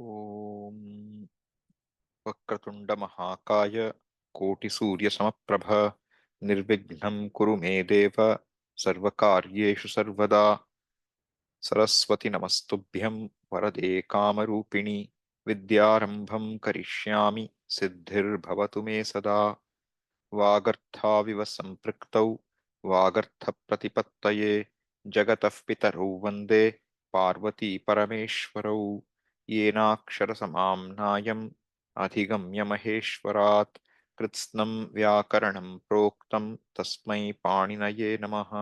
ॐ वक्रतुण्डमहाकाय कोटिसूर्यसमप्रभ निर्विघ्नं कुरु मे देव सर्वकार्येषु सर्वदा सरस्वति नमस्तुभ्यं वरदे कामरूपिणि विद्यारम्भं करिष्यामि सिद्धिर्भवतु मे सदा वागर्थाविव सम्पृक्तौ वागर्थप्रतिपत्तये जगतः पितरौ वन्दे पार्वती परमेश्वरौ येनाक्षरसमाम्नायम् अधिगम्य महेश्वरात् कृत्स्नं व्याकरणं प्रोक्तं तस्मै पाणिनये नमः।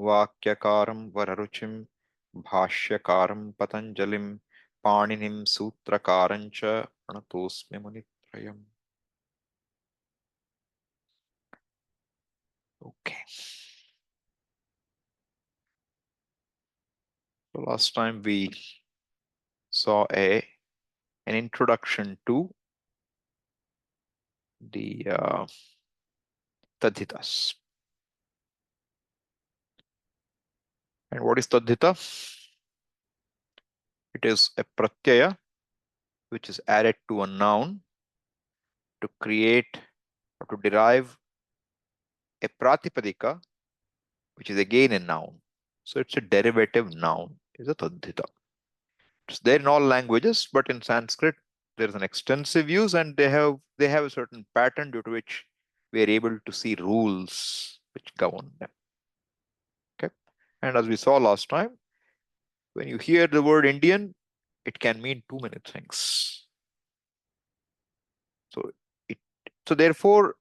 वाक्यकारं वररुचिं भाष्यकारं पतञ्जलिं पाणिनिं सूत्रकारं च प्रणतोऽस्मि मुनित्रयम्। Okay. So last time we saw an introduction to the taddhitas. And what is taddhita? It is a pratyaya which is added to a noun to create or to derive a pratipadika, which is again a noun. So it's a derivative noun, is a taddhita. It's there in all languages, but in Sanskrit there is an extensive use, and they have a certain pattern due to which we are able to see rules which govern them. Okay. And as we saw last time, when you hear the word Indian, it can mean too many things. So it so therefore,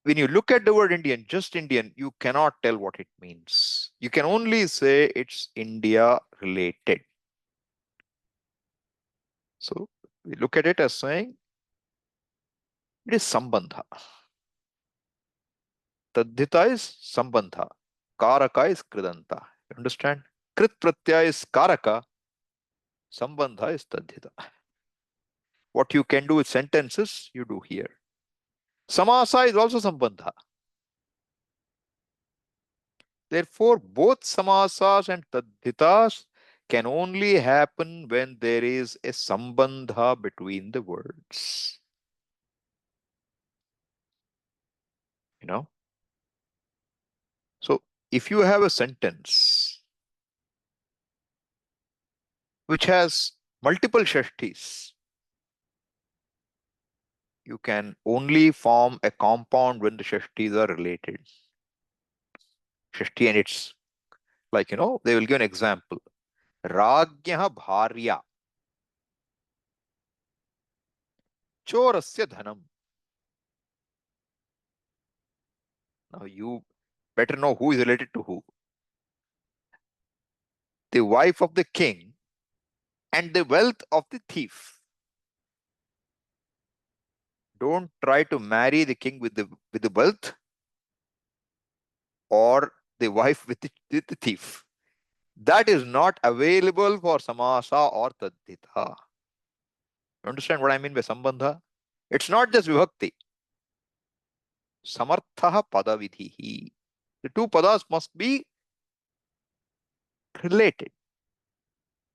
when you look at the word Indian, just Indian, you cannot tell what it means. You can only say it's India related. So we look at it as saying it is sambandha. Taddhita is sambandha. Karaka is kridanta. You understand? Krit pratyaya is karaka. Sambandha is taddhita. What you can do with sentences, you do here. Samasa is also sambandha. Therefore, both samasas and taddhitas can only happen when there is a sambandha between the words. You know? So, if you have a sentence which has multiple shashtis, you can only form a compound when the shashtis are related. Shashti, and it's like, they will give an example. Ragyaha bharya chorasya dhanam. Now you better know who is related to who. The wife of the king and the wealth of the thief. Don't try to marry the king with the wealth, or the wife with the thief. That is not available for samasa or taddhita. Understand what I mean by sambandha? It's not just vibhakti. Samarthaha padavidhihi. The two padas must be related.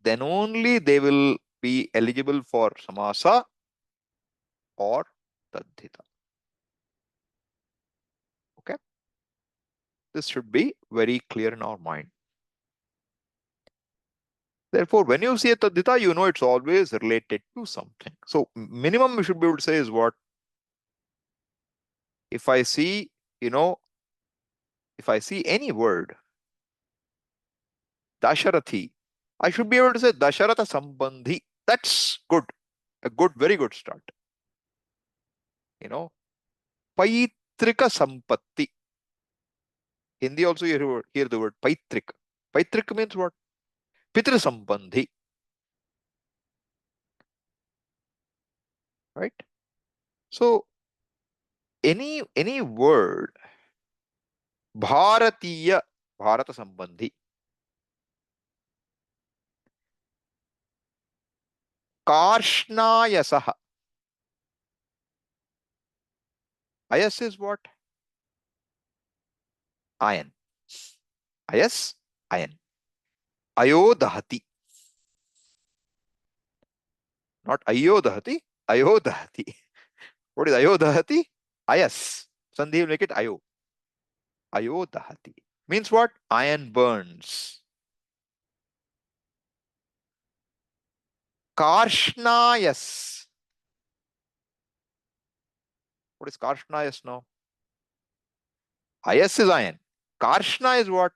Then only they will be eligible for samasa or taddhita. Okay? This should be very clear in our mind. Therefore, when you see a taddhita, you know it's always related to something. So minimum we should be able to say is what? If I see, if I see any word, Dasharathi, I should be able to say Dasharatha Sambandhi. That's good. A good, very good start. Paitrika Sampatti. Hindi also you hear the word Paitrik. Paitrik means what? Pitra Sambandhi. Right? So any word, Bharatiya, Bharata Sambandhi. Karshnayasah. Ayas is what? Iron. Ayas, iron. Ayodahati. Not ayodahati, ayodahati. What is ayodahati? Ayas. Sandhi will make it ayo. Ayodahati. Means what? Iron burns. Karshnayas. What is Karshnayas now? Ayas is iron. Karshna is what?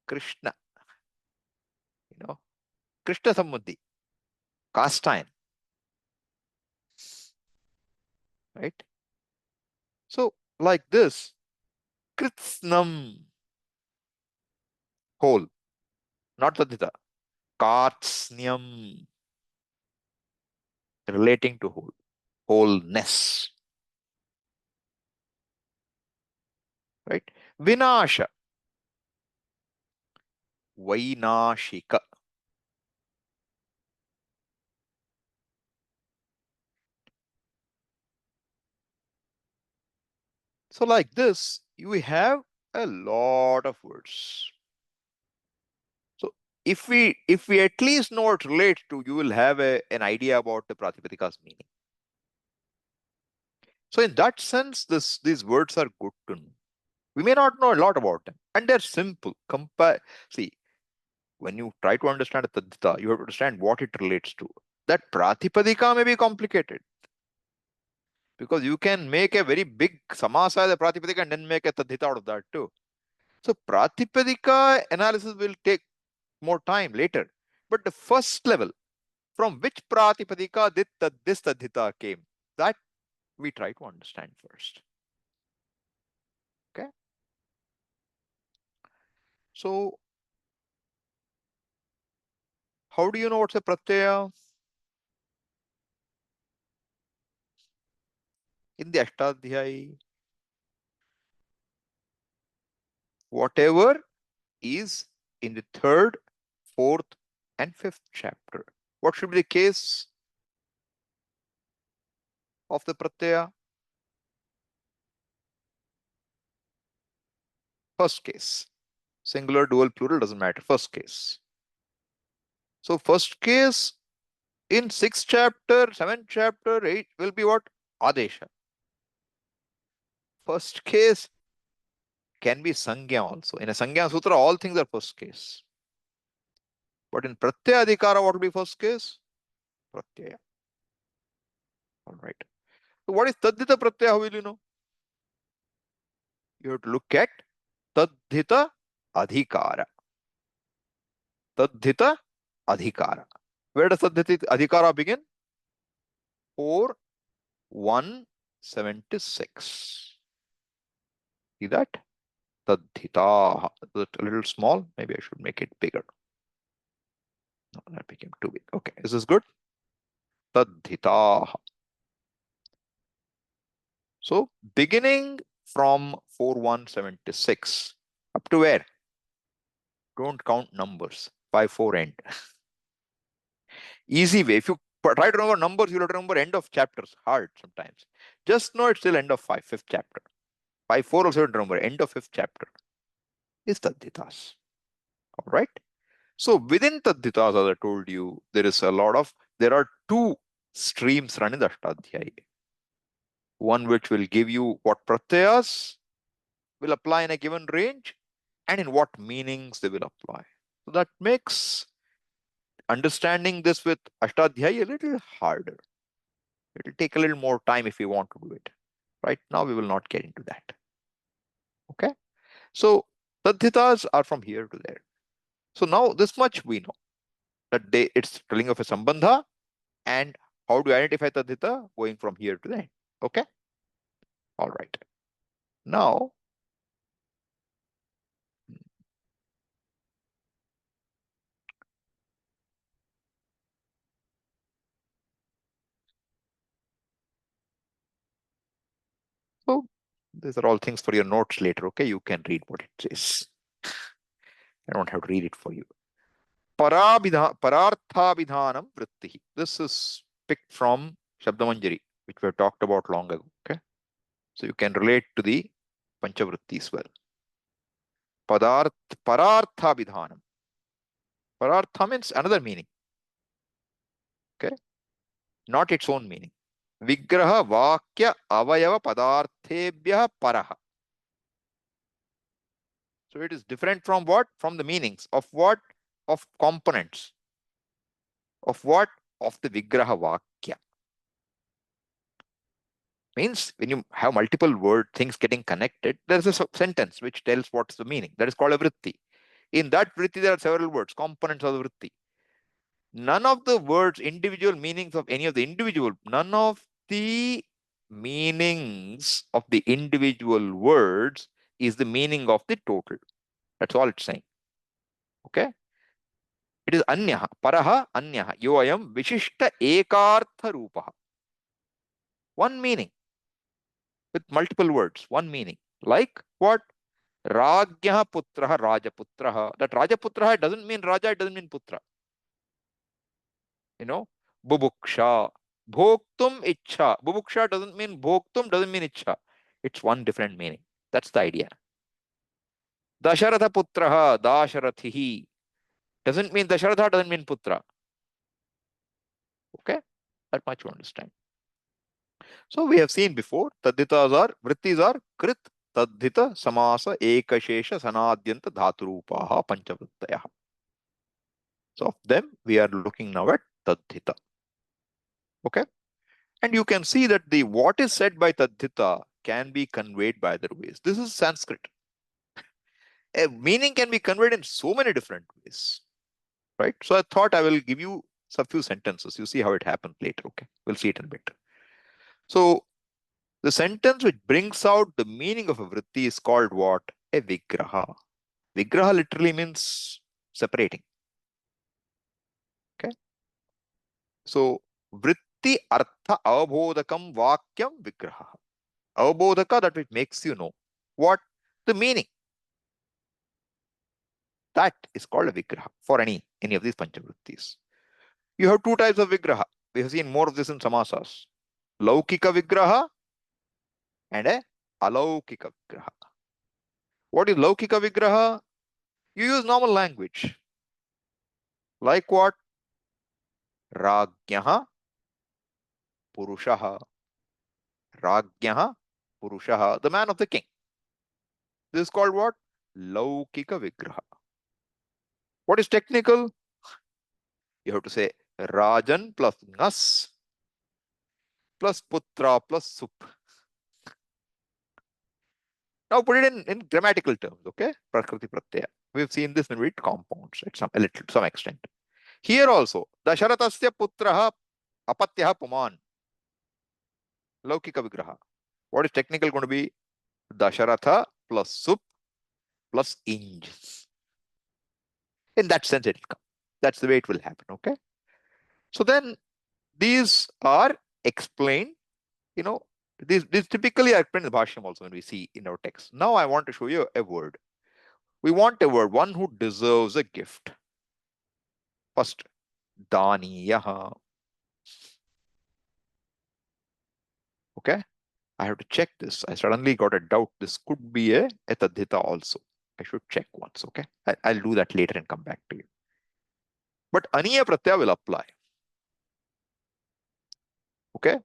Krishna. You know, Krishna Sambuddhi. Cast iron. Right? So, like this, Kritsnam. Whole. Not Tadhita. Kartsnyam. Relating to whole. Wholeness. Right? Vinasha. Vainashika. So like this, you have a lot of words. So if we at least know what it relates to, you will have an idea about the Pratipadika's meaning. So in that sense, these words are good to know. We may not know a lot about them, and they're simple. See, when you try to understand a taddhita, you have to understand what it relates to. That Pratipadika may be complicated, because you can make a very big samasa as a Pratipadika and then make a taddhita out of that too. So Pratipadika analysis will take more time later. But the first level, from which Pratipadika this taddhita came, that we try to understand first. Okay. So how do you know what's a pratyaya? In the Ashtadhyayi, whatever is in the third, fourth, and fifth chapter. What should be the case of the pratyaya? First case. Singular, dual, plural, doesn't matter. First case. So first case in sixth chapter, seventh chapter, 8 will be what? Adesha. First case can be Sangya also. In a Sangya Sutra, all things are first case. But in Pratyaya Adhikara, what will be first case? Pratyaya. All right. So what is Taddhita Pratyaya? How will you know? You have to look at Taddhita Adhikara. Taddhita Adhikara. Where does Taddhita Adhikara begin? 4176. See that? Taddhita. A little small. Maybe I should make it bigger. No, that became too big. Okay. Is this good? Taddhita. So beginning from 4176 up to where? Don't count numbers. 5-4 end. Easy way. If you try to remember numbers, you'll have to remember end of chapters. Hard sometimes. Just know it's still end of fifth chapter. 5-4 also don't remember. End of fifth chapter is Taddhitas. All right. So within Taddhitas, as I told you, there are two streams running the Ashtadhyayi. One which will give you what pratyayas will apply in a given range and in what meanings they will apply. So that makes understanding this with Ashtadhyayi a little harder. It will take a little more time if we want to do it. Right now, we will not get into that. Okay. So Taddhitas are from here to there. So now this much we know that it's telling of a Sambandha and how to identify Taddhita going from here to there. Okay. All right. Now, so these are all things for your notes later. Okay. You can read what it says. I don't have to read it for you. Pararthabidhanam vritti. This is picked from Shabdamanjari, which we have talked about long ago. Okay. So you can relate to the Panchavritti as well. Pararthabidhanam. Parartha means another meaning. Okay, not its own meaning. Vigraha vakya avayava padarthebhyah paraha. So it is different from what? From the meanings of what? Of components. Of what? Of the vigraha vakya. Means when you have multiple word things getting connected, there's a sentence which tells what's the meaning. That is called a vritti. In that vritti, there are several words, components of the vritti. None of the words, individual meanings of any of the individual, none of the meanings of the individual words is the meaning of the total. That's all it's saying. Okay? It is anyaha, paraha anyaha, yoayam vishishta ekartha rupaha. One meaning with multiple words, one meaning. Like what? Ragyaha putraha rajaputraha. That rajaputraha doesn't mean raja, it doesn't mean putra. You know, bubuksha. Bhoktum ichha. Bubuksha doesn't mean bhoktum, doesn't mean ichha. It's one different meaning. That's the idea. Dasharatha putraha, dasharathihi. Doesn't mean Dasharatha, doesn't mean putra. Okay? That much you understand. So we have seen before, taddhitas are, vrittis are krit, taddhita, samasa, ekashesha, sanadyanta, dhaturupaha, panchavrittayaha. So of them, we are looking now at taddhita. Okay? And you can see that the what is said by taddhita can be conveyed by other ways. This is Sanskrit. A meaning can be conveyed in so many different ways. Right? So I thought I will give you a few sentences. You see how it happens later. Okay? We'll see it in a bit. So the sentence which brings out the meaning of a vritti is called what? A vigraha. Vigraha literally means separating. Okay. So vritti artha avabodhakam vakyam vigraha. Avabodhaka, that which makes you know what the meaning. That is called a vigraha for any of these panchavrittis. You have two types of vigraha. We have seen more of this in samasas. Laukika vigraha and a alaukika vigraha. What is laukika vigraha? You use normal language. Like what? Ragyaha Purushaha. Ragyaha Purushaha, the man of the king. This is called what? Laukika Vigraha. What is technical? You have to say Rajan plus Ngas plus Putra plus Sup. Now put it in grammatical terms, okay? Prakriti Pratyaya. We've seen this with compounds at some extent. Here also, Dasharathasya Putraha Apatyaha Puman. Laukika Vigraha. What is technical going to be? Dasharatha plus Sup plus Inj. In that sense, it will come. That's the way it will happen. Okay. So then these are explained, these typically are explained in the Bhashyam also when we see in our text. Now I want to show you a word. We want a word, one who deserves a gift. First, Daniyaha. Okay. I have to check this. I suddenly got a doubt. This could be a taddhita also. I should check once. Okay. I'll do that later and come back to you. But Aniya Pratyaya will apply. Okay.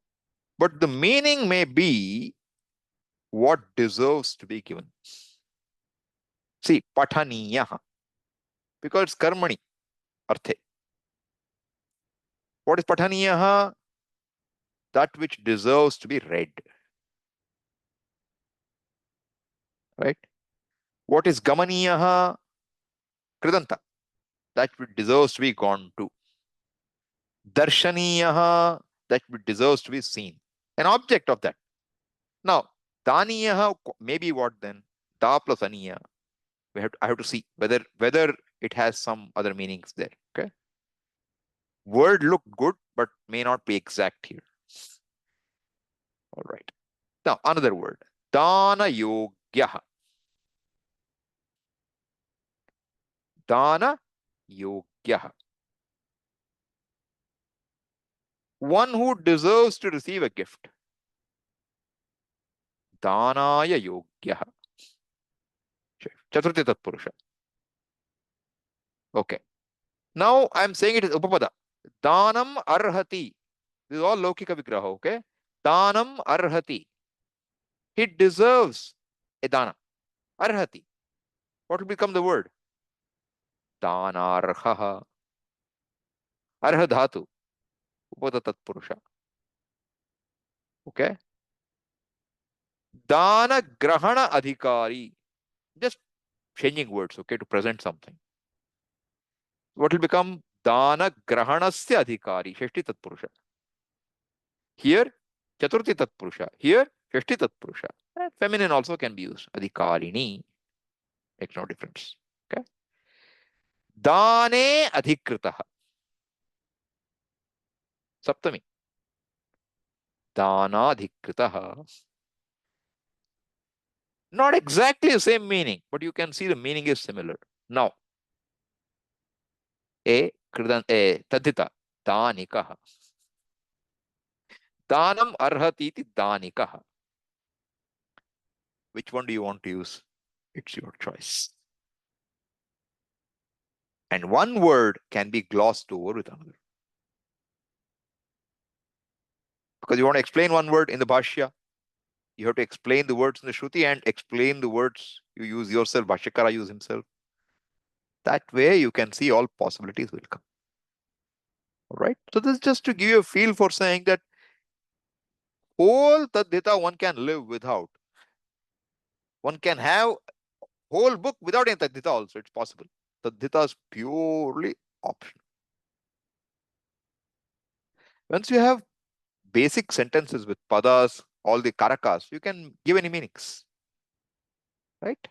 But the meaning may be what deserves to be given. See, pataniyaha, because it's karmani, arthe. What is pataniyaha? That which deserves to be read. Right? What is gamaniyaha? Kridanta, that which deserves to be gone to. Darshaniyaha, that which deserves to be seen. An object of that. Now, daniyaha, maybe what then? Da plus aniya. I have to see whether it has some other meanings there. Okay. Word look good, but may not be exact here. All right. Now, another word. Dana yogyaha. Dana yogyaha. One who deserves to receive a gift. Danaya yogyaha. Chaturthi Tatpurusha. Okay. Now I'm saying it is Upapada. Danam arhati. This is all Laukika Vigraha, okay? Danam arhati. He deserves a dana. Arhati. What will become the word? Danarhaha. Arha dhatu. Upada tatpurusha. Okay? Dana grahana adhikari. Just changing words, okay, to present something. What will become? Dana grahanasya adhikari. Shashti tatpurusha. Here, chaturthi tatpurusha. Here, shashti tatpurusha. Feminine also can be used. Adhikarini. Makes no difference. Okay? Dane adhikritaha. Saptami. Danadhikritaha. Not exactly the same meaning, but you can see the meaning is similar. Now, taddhita. Danikaha. Danam arhati iti danikaha. Which one do you want to use? It's your choice. And one word can be glossed over with another. Because you want to explain one word in the Bhashya, you have to explain the words in the Shruti and explain the words you use yourself, Bhashyakara use himself. That way you can see all possibilities will come. All right. So this is just to give you a feel for saying that whole taddhita one can live without. One can have whole book without any taddhita also. It's possible. Taddhita is purely optional. Once you have basic sentences with padas, all the karakas, you can give any meanings. Right?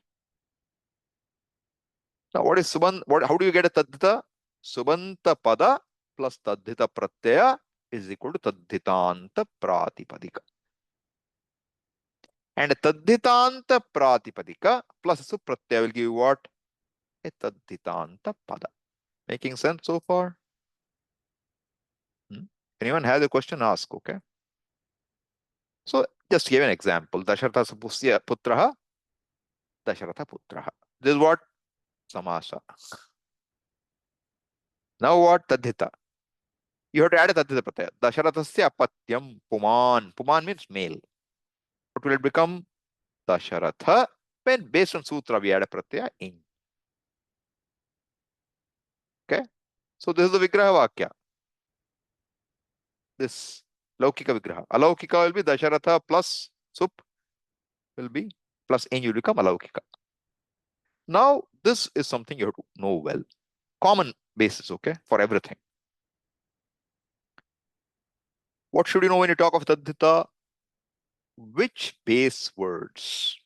Now, what is Subhan? How do you get a taddhita? Subanta pada plus taddhita pratyaya is equal to taddhitanta pratipadika. And a taddhitanta pratipadika plus supratyaya will give you what? A taddhitanta pada. Making sense so far? Anyone has a question? Ask, okay? So, just give an example. Dasharatha putraha, Dasharatha putraha. This is what? Samasa. Now what? Taddhita. You have to add a taddhita pratyaya. Dasharathasya apatyam puman. Puman means male. What will it become? Dasharatha. When based on sutra, we add a pratyaya in. Okay? So this is the Vigraha Vakya. This Laukika Vigraha. Alaukika will be Dasharatha plus sup will be plus in, you become Alaukika. Now, this is something you have to know well. Common basis, okay, for everything. What should you know when you talk of taddhita? Which base words?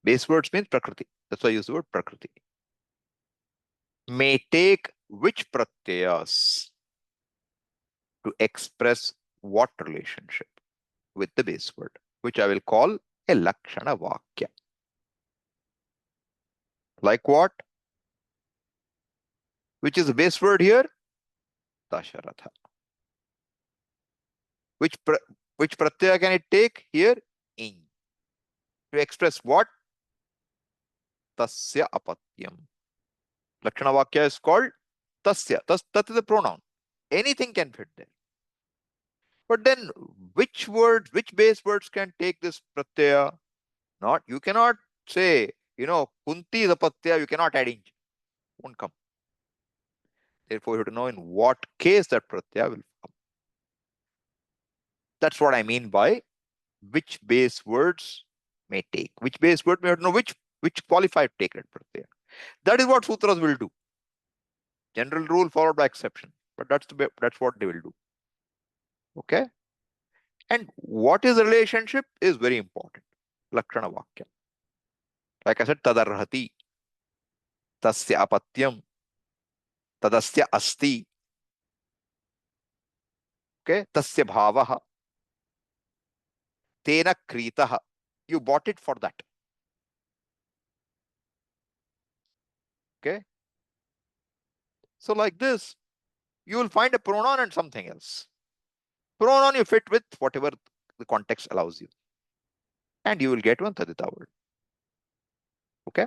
Base words means prakriti. That's why I use the word prakriti. May take which pratyayas to express what relationship with the base word, which I will call a lakshana vakya. Like what? Which is the base word here? Dasharatha. Which pratyaya can it take here? In. To express what? Tasya apatyam. Lakshana vakya is called tasya. Tat is a pronoun. Anything can fit there. But then which words, which base words can take this pratyaya? Not, you cannot say, Kunti is a pratyaya, you cannot add inch. Won't come. Therefore, you have to know in what case that pratyaya will come. That's what I mean by which base words may take. Which base word, we have to know which qualified take that pratyaya. That is what sutras will do. General rule followed by exception. But that's what they will do. Okay? And what is the relationship is very important. Lakshana vakya. Like I said, tadarhati, tasya apatyam, tadasya asti, okay, tasya bhavaha, tena kritaha. You bought it for that. Okay. So like this, you will find a pronoun and something else. Pronoun you fit with whatever the context allows you. And you will get one taddhita word. Okay.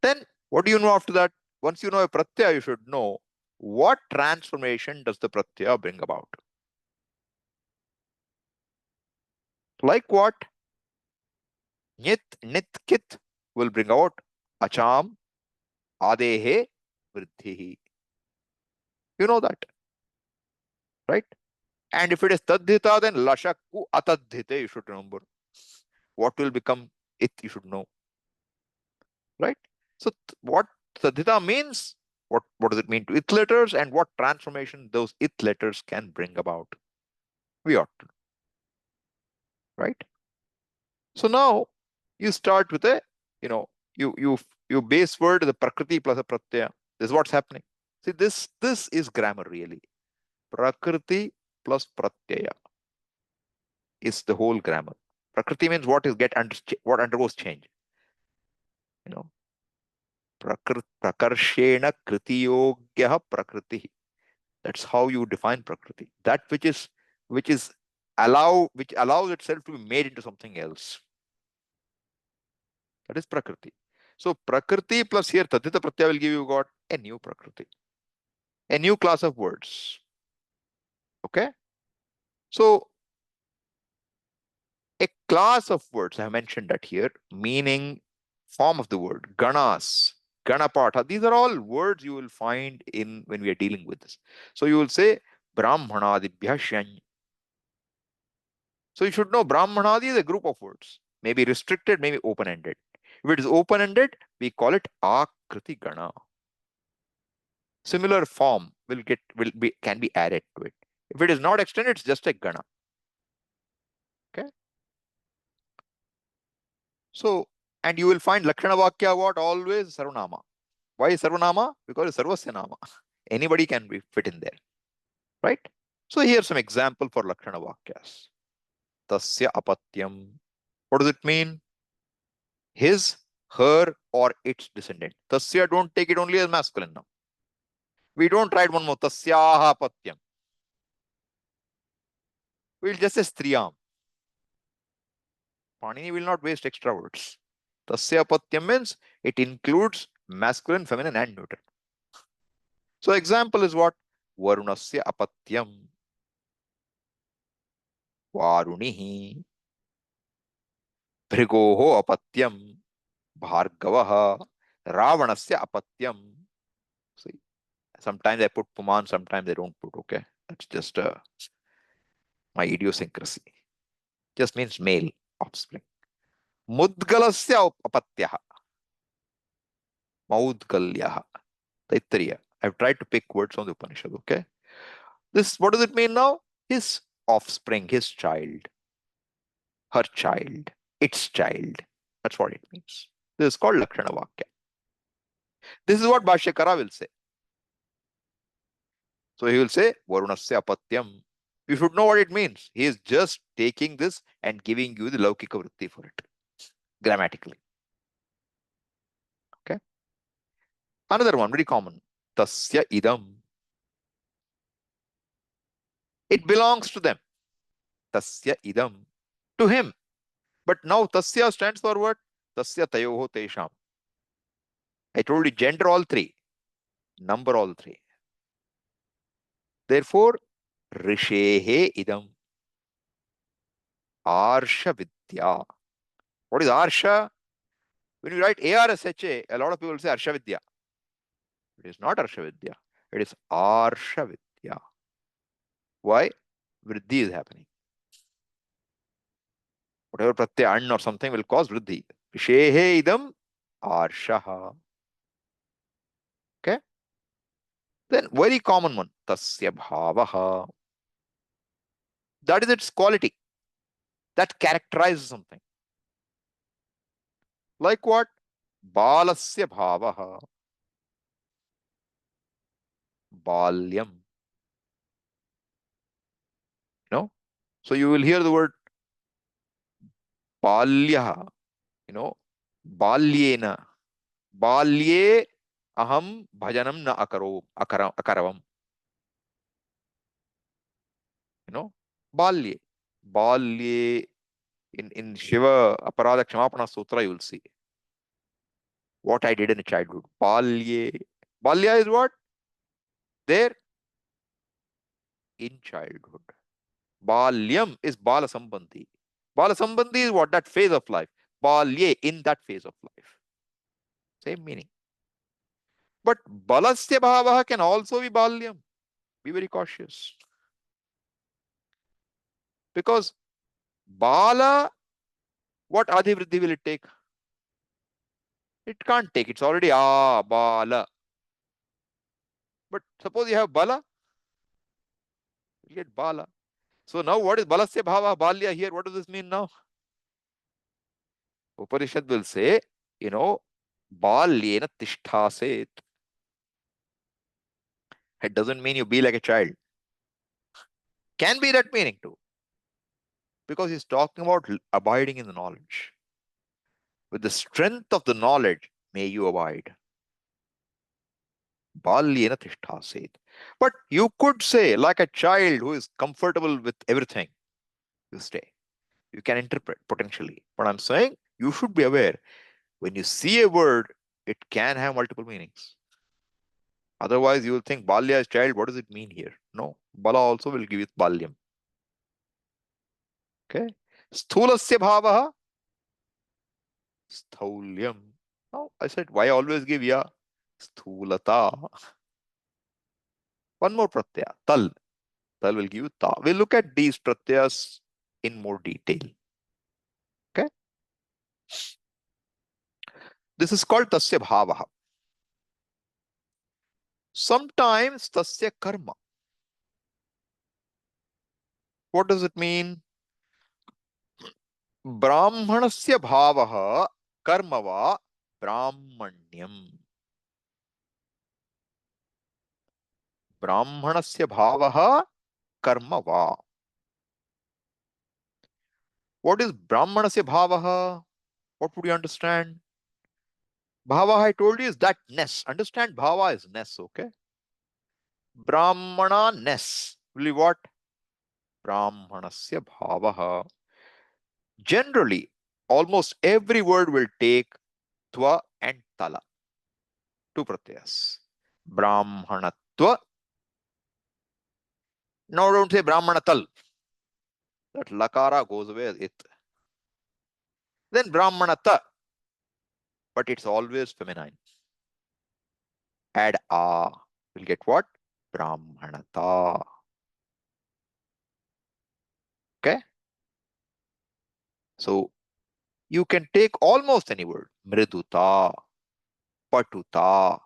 Then what do you know after that? Once you know a pratyaya, you should know what transformation does the pratyaya bring about? Like what? Nit, nit, kit will bring out acham, adehe, vriddhihi. You know that, right? And if it is taddhita, then lashakku ataddhite, you should remember. What will become it, you should know, right? So what taddhita means, what does it mean to it letters, and what transformation those it letters can bring about? We ought to, right? So now you start with a, you know, you base word the prakriti plus a pratyaya. This is what's happening. See, this is grammar really. Prakriti plus pratyaya is the whole grammar. Prakriti means what is what undergoes change. You know, prakarshena kritiyogyah prakriti. That's how you define prakriti. That which is which allows itself to be made into something else. That is prakriti. So prakriti plus here taddhita pratyaya will give you got a new prakriti, a new class of words. Okay. So a class of words, I have mentioned that here, meaning form of the word, ganas, ganapatha. These are all words you will find in when we are dealing with this. So you will say brahmanadibhya shany. So you should know brahmanadi is a group of words, maybe restricted, maybe open-ended. If it is open-ended, we call it akriti gana. Similar form can be added to it. If it is not extended, it's just a gana. Okay. So, and you will find Lakshana Vakya what always Sarvanama. Why Sarvanama? Because it's Sarvasya Nama. Anybody can be fit in there. Right? So here's some example for Lakshana Vakyas. Tasya apatyam. What does it mean? His, her, or its descendant. Tasya, don't take it only as masculine now. We don't write one more. Tasyaha apatyam. We'll just say striyam. Panini will not waste extra words. Tasya apatyam means it includes masculine, feminine, and neuter. So example is what? Varunasya apatyam. Varunihi. Bhrigoho apatyam. Bhargavaha. Ravanasya apatyam. See, sometimes I put Puman, sometimes I don't put, okay? That's just my idiosyncrasy. Just means male offspring. Mudgalasya apatyaha. Maudgalyaha. Taittiriya. I've tried to pick words from the Upanishad, okay? This, what does it mean now? His offspring, his child, her child, its child. That's what it means. This is called Lakshana Vakya. This is what Bhashyakara will say. So he will say, Varunasya apatyam. You should know what it means. He is just taking this and giving you the Laukika Vritti for it, grammatically. Okay. Another one, very common. Tasya idam. It belongs to them. Tasya idam. To him. But now Tasya stands for what? Tasya tayoho tesham. I told you gender all three, number all three. Therefore, Rishehe idam. Arsha Vidya. What is Arsha? When you write ARSHA, a lot of people say Arsha Vidya. It is not Arsha Vidya. It is Arsha Vidya. Why? Vriddhi is happening. Whatever pratyaya an or something will cause vriddhi. Rishehe idam Arshaha. Okay. Then very common one. Tasya bhavaha. That is its quality. That characterizes something. Like what? Balasya bhavaha. Balyam. You know? So you will hear the word balya, you know, balyena. Balye aham bhajanam na akaravam. You know, balye. Balye in Shiva Aparadha Kshamapana Sutra, you will see what I did in childhood. Balye. Balya is what? there in childhood. Balyam is Bala Sambandhi. Bala Sambandhi is what? That phase of life. Balye, in that phase of life. Same meaning. But Balasya Bhavaha can also be Balyam. Be very cautious. Because Bala, what Adhivriddhi will it take? It can't take. It's already Bala. But suppose you have Bala, you get Bala. So now what is Balasya Bhava, Balya here? What does this mean now? Upanishad will say, Balyena Tishthaset. It doesn't mean you be like a child. Can be that meaning too. Because he's talking about abiding in the knowledge. With the strength of the knowledge, may you abide. Balyena Tishthaset. But you could say, like a child who is comfortable with everything, you stay. You can interpret potentially. But I'm saying you should be aware. When you see a word, it can have multiple meanings. Otherwise, you will think Balya is child. What does it mean here? No. Bala also will give it Balyam. Okay. Sthulasya bhavaha. Sthulyam. Now, I said, why always give ya? Sthulata. One more pratyaya. Tal. Tal will give you ta. We'll look at these pratyayas in more detail. Okay. This is called tasya bhavaha. Sometimes tasya karma. What does it mean? Brahmanasya bhavaha karma va brahmanyam. Brahmanasya bhavaha karma va. What is Brahmanasya bhavaha? What would you understand? Bhava, I told you, is that ness. Understand, bhava is ness, okay? Brahmana ness will be what? Brahmanasya bhavaha. Generally, almost every word will take tva and tala. Two pratyayas. Brahmanatva. Now don't say Brahmanatal. That lakara goes away as it. Then Brahmanata. But it's always feminine. Add a. We'll get what? Brahmanata. Okay? So you can take almost any word. Mriduta, patuta,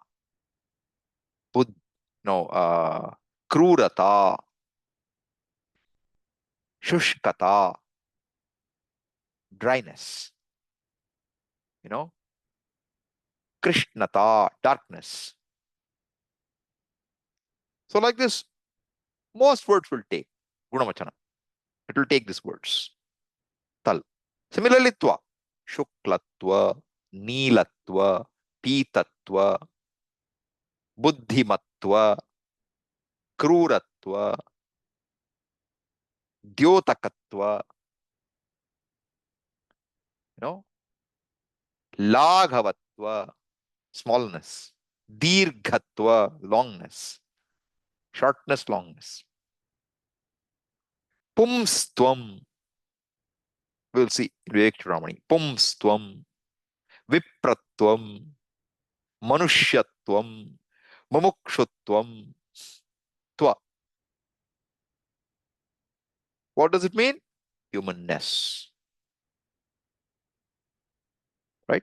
bud, no, krurata, shushkata, dryness, krishnata, darkness. So like this, most words will take gunamachana. It will take these words. Tal. Similarly, twa, shuklatva, neelatva, pitatva, buddhimatva, kruratva, द्योतकत्व, laghavatva, smallness, dirghatva, longness, shortness, longness, pumstvam, we'll see Vivek Chudamani, pumstvam, vipratvam, manushyatvam, mumukshutvam, tva. What does it mean? Humanness. Right?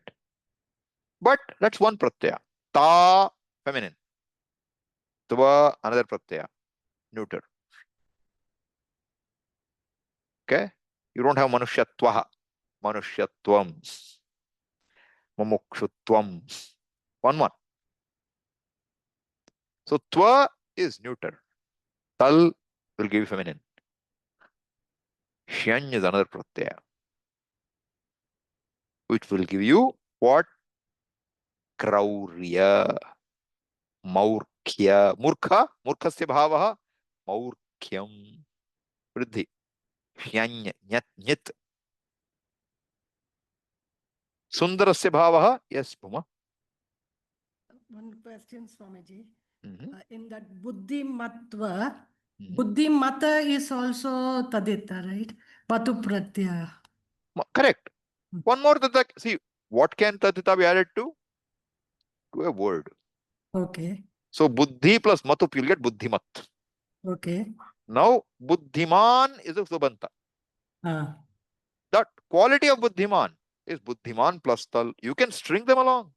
But that's one pratyaya. Ta, feminine. Tva, another pratyaya. Neuter. Okay? You don't have manushyatvaha. Manushyatvam. Mumukshutvam. One. So tva is neuter. Tal will give you feminine. Shyany is another pratyaya, which will give you what? Kraurya, maurkhya, murkhasya bhavaha, maurkhyam, vriddhi, shyany, nyat. Sundarasya bhavaha, yes, Bhuma. One question, Swamiji. In that buddhi matva, Mhm. buddhi mata is also taddhita, right? Matu pratyaya. Correct. One more taddhita. See, what can taddhita be added to? To a word. Okay. So buddhi plus matup, you'll get buddhimat. Okay. Now, buddhiman is a subanta. Ah. That quality of buddhiman is buddhiman plus tal. You can string them along.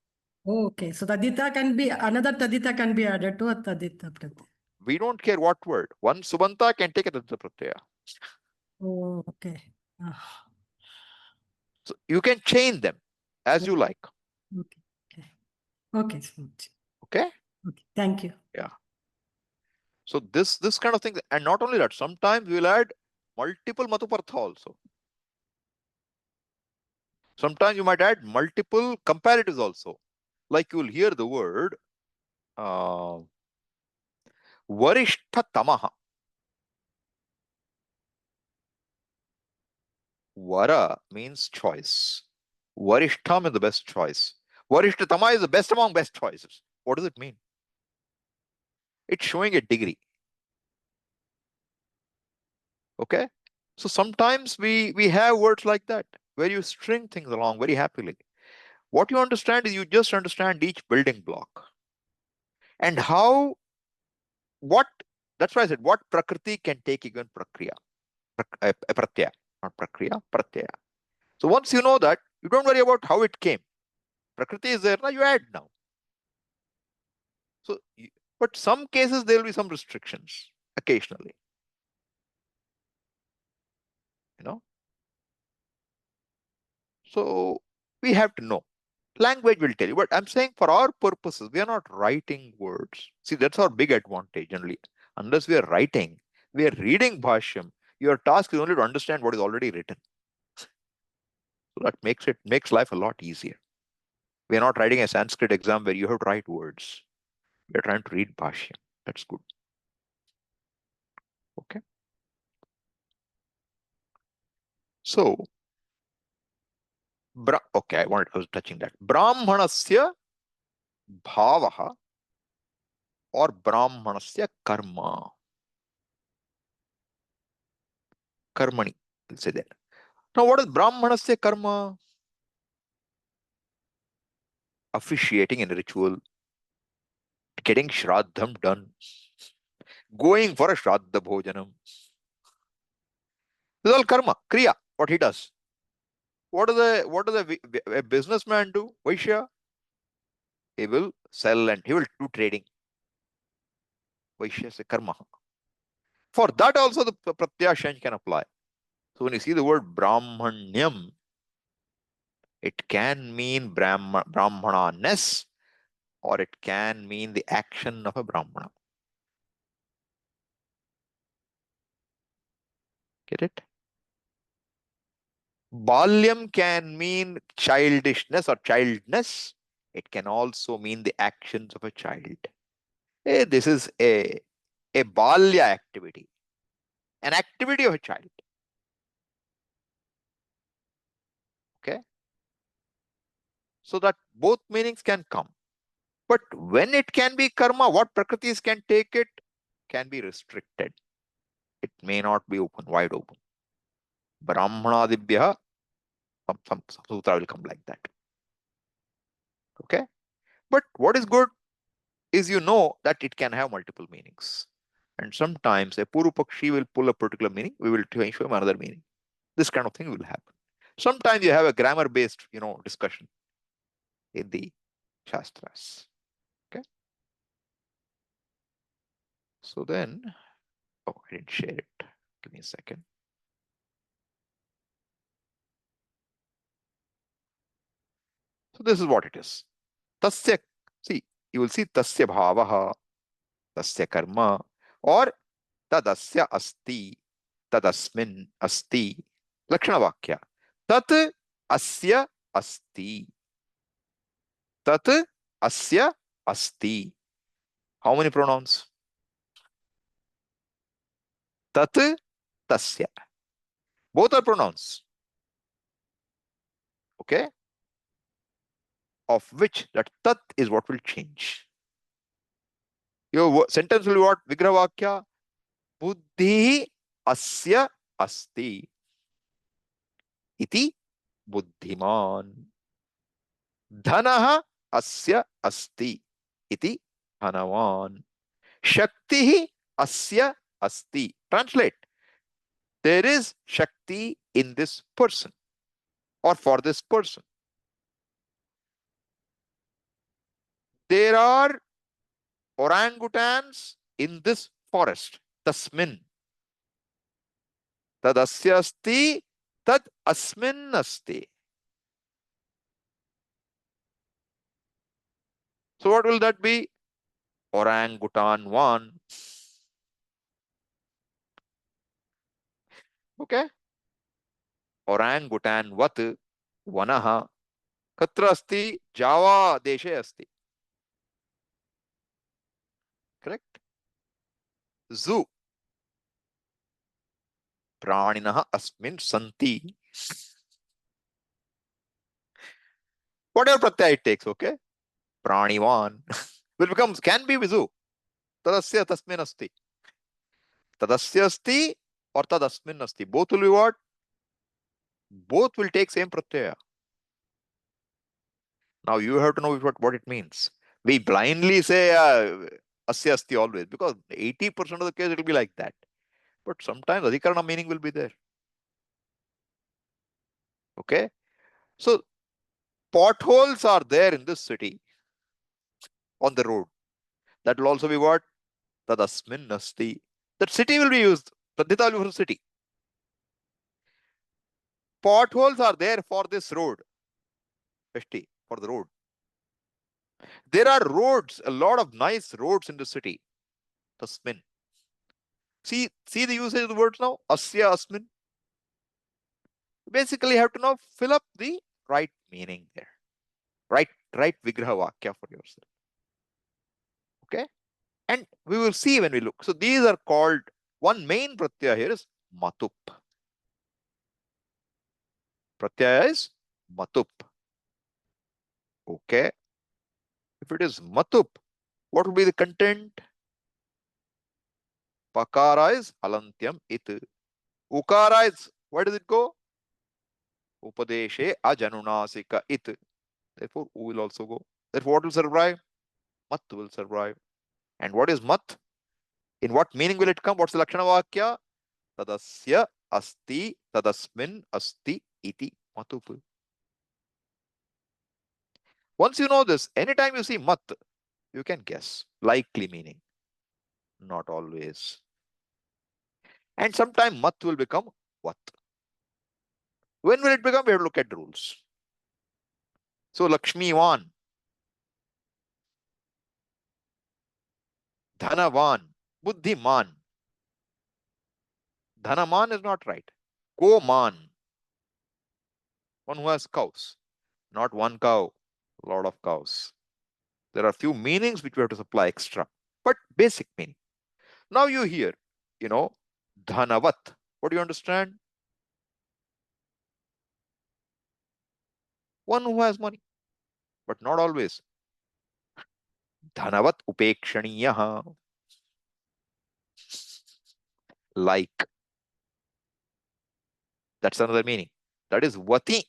Okay. So taddhita can be, another taddhita can be added to a taddhita pratyaya. We don't care what word. One subanta can take a taddhita pratyaya. Oh, okay. Ah. So you can chain them as you like. Okay. Okay. Okay, Swamiji. Okay? Okay. Thank you. Yeah. So this kind of thing, and not only that, sometimes we'll add multiple matupartha also. Sometimes you might add multiple comparatives also. Like you'll hear the word varishtha tamaha. Vara means choice. Varishtham is the best choice. Varishthatama is the best among best choices. What does it mean? It's showing a degree. Okay? So sometimes we have words like that where you string things along very happily. What you understand is you just understand each building block and how what that's why I said what prakriti can take even prakriya, pratyaya, not prakriya, pratyaya. So once you know that, you don't worry about how it came. Prakriti is there now, you add now. So, but some cases there will be some restrictions occasionally. You know, so we have to know. Language will tell you, but I'm saying for our purposes, we are not writing words. See, that's our big advantage generally. Unless we are writing, we are reading Bhashyam. Your task is only to understand what is already written. So that makes life a lot easier. We are not writing a Sanskrit exam where you have to write words. We are trying to read Bhashyam. That's good. Okay. So, okay, I was touching that. Brahmanasya bhavaha or brahmanasya karma. Karmani, we'll say that. Now, what is brahmanasya karma? Officiating in a ritual, getting shraddham done, going for a shraddha bhojanam. This is all karma, kriya, what he does. What does a businessman do? Vaishya, he will sell and he will do trading. Vaishya is a karma. For that also the pratyaya can apply. So when you see the word brahmanyam, it can mean brahmananess or it can mean the action of a brahmana. Get it? Balyam can mean childishness or childness. It can also mean the actions of a child. This is a balya activity, an activity of a child. Okay? So that both meanings can come. But when it can be karma, what prakritis can take it can be restricted. It may not be open, wide open. Brahmanadibhya, some sutra will come like that. Okay? But what is good is you know that it can have multiple meanings. And sometimes a Puru Pakshi will pull a particular meaning, we will show him another meaning. This kind of thing will happen. Sometimes you have a grammar-based, discussion in the Shastras. Okay. So then, oh, I didn't share it. Give me a second. So this is what it is. Tasya, see, you will see tasya bhavaha, tasya karma, or tadasya asti, tadasmin asti. Lakshana vakya. Tat asya asti. Tat asya asti. How many pronouns? Tat tasya. Both are pronouns. Okay? Of which that tat is what will change. Your sentence will be what? Vigrahavakya. Buddhi asya asti iti buddhiman. Dhanah asya asti iti dhanavan. Shakti asya asti. Translate. There is Shakti in this person or for this person. There are orangutans in this forest. Tasmin. Tadasya asti tad asmin asti. So what will that be? Orangutan one. Okay. Orangutan vat vanaha. Katra asti? Java deshe asti. Correct? Zoo. Praninah asmin santi. Whatever pratyaya it takes, okay? Pranivan will become, can be zoo. Tadasya tasmin asti. Tadasya asti or tadasmin asti. Both will be what? Both will take same pratyaya. Now you have to know what it means. We blindly say asya asti always because 80% of the case it will be like that. But sometimes adhikarana meaning will be there. Okay. So potholes are there in this city on the road. That will also be what? Tadasmin asti. That city will be used. Taddhita will be for city. Potholes are there for this road. Especially for the road. There are roads, a lot of nice roads in the city. Tasmin. See the usage of the words now? Asya, asmin. Basically, you have to now fill up the right meaning there. Right Vigraha Vakya for yourself. Okay? And we will see when we look. So these are called, one main pratyaya here is matup. Pratyaya is matup. Okay? If it is matup, what will be the content? Pakara is halantyam it. Ukara is, where does it go? Upadeshe ajanunasika it. Therefore, U will also go. Therefore, what will survive? Mat will survive. And what is mat? In what meaning will it come? What's the Lakshana Vakya? Tadasya asti tadasmin asti iti matup. Once you know this, anytime you see mat, you can guess likely meaning. Not always. And sometime mat will become what. When will it become? We have to look at the rules. So Lakshmivan, Dhanavan, Buddhiman. Dhanaman is not right. Goman, one who has cows. Not one cow, a lot of cows. There are few meanings which we have to supply extra, but basic meaning. Now you hear, Dhanavat. What do you understand? One who has money, but not always. Dhanavat upekshaniyaha. Like. That's another meaning. That is vati.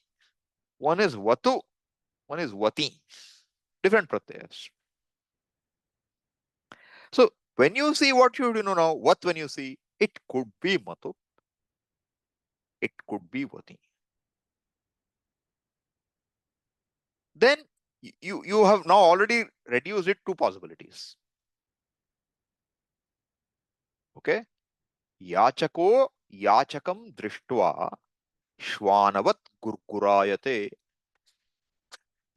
One is vatu, one is vati. Different pratyayas. So when you see, what should you know now? What when you see? It could be matu. It could be vati. Then you have now already reduced it to possibilities. Okay? Yachako yachakam drishtva shwanavat gurgurayate.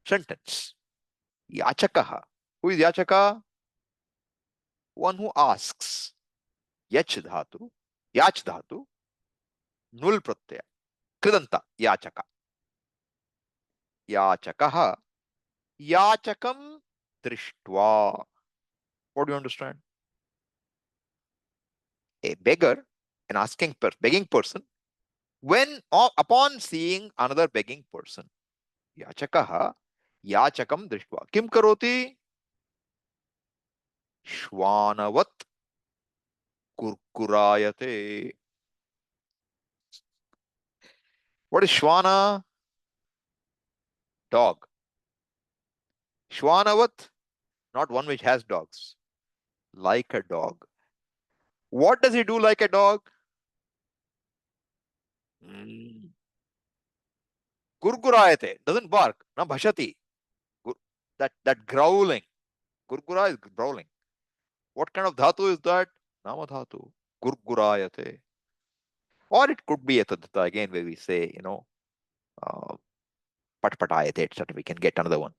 Sentence. Yachakaha. Who is yachaka? One who asks. Yach dhatu. Yach dhatu. Nul pratyaya. Kridanta. Yachaka. Yachakaha. Yachakam drishtva. What do you understand? A beggar, an begging person, when upon seeing another begging person, yachakaha yachakam drishtva. Kim karoti? Shwanavat kurkurayate. What is Shwana? Dog. Shwanavat, not one which has dogs. Like a dog. What does he do like a dog? Mm. Gurgurayate, doesn't bark. Na bhashati. That growling. Gurgura is growling. What kind of dhatu is that? Nama dhatu. Gurgurayate. Or it could be a taddhita again, where we say, uh, patpatayate, etc. We can get another one.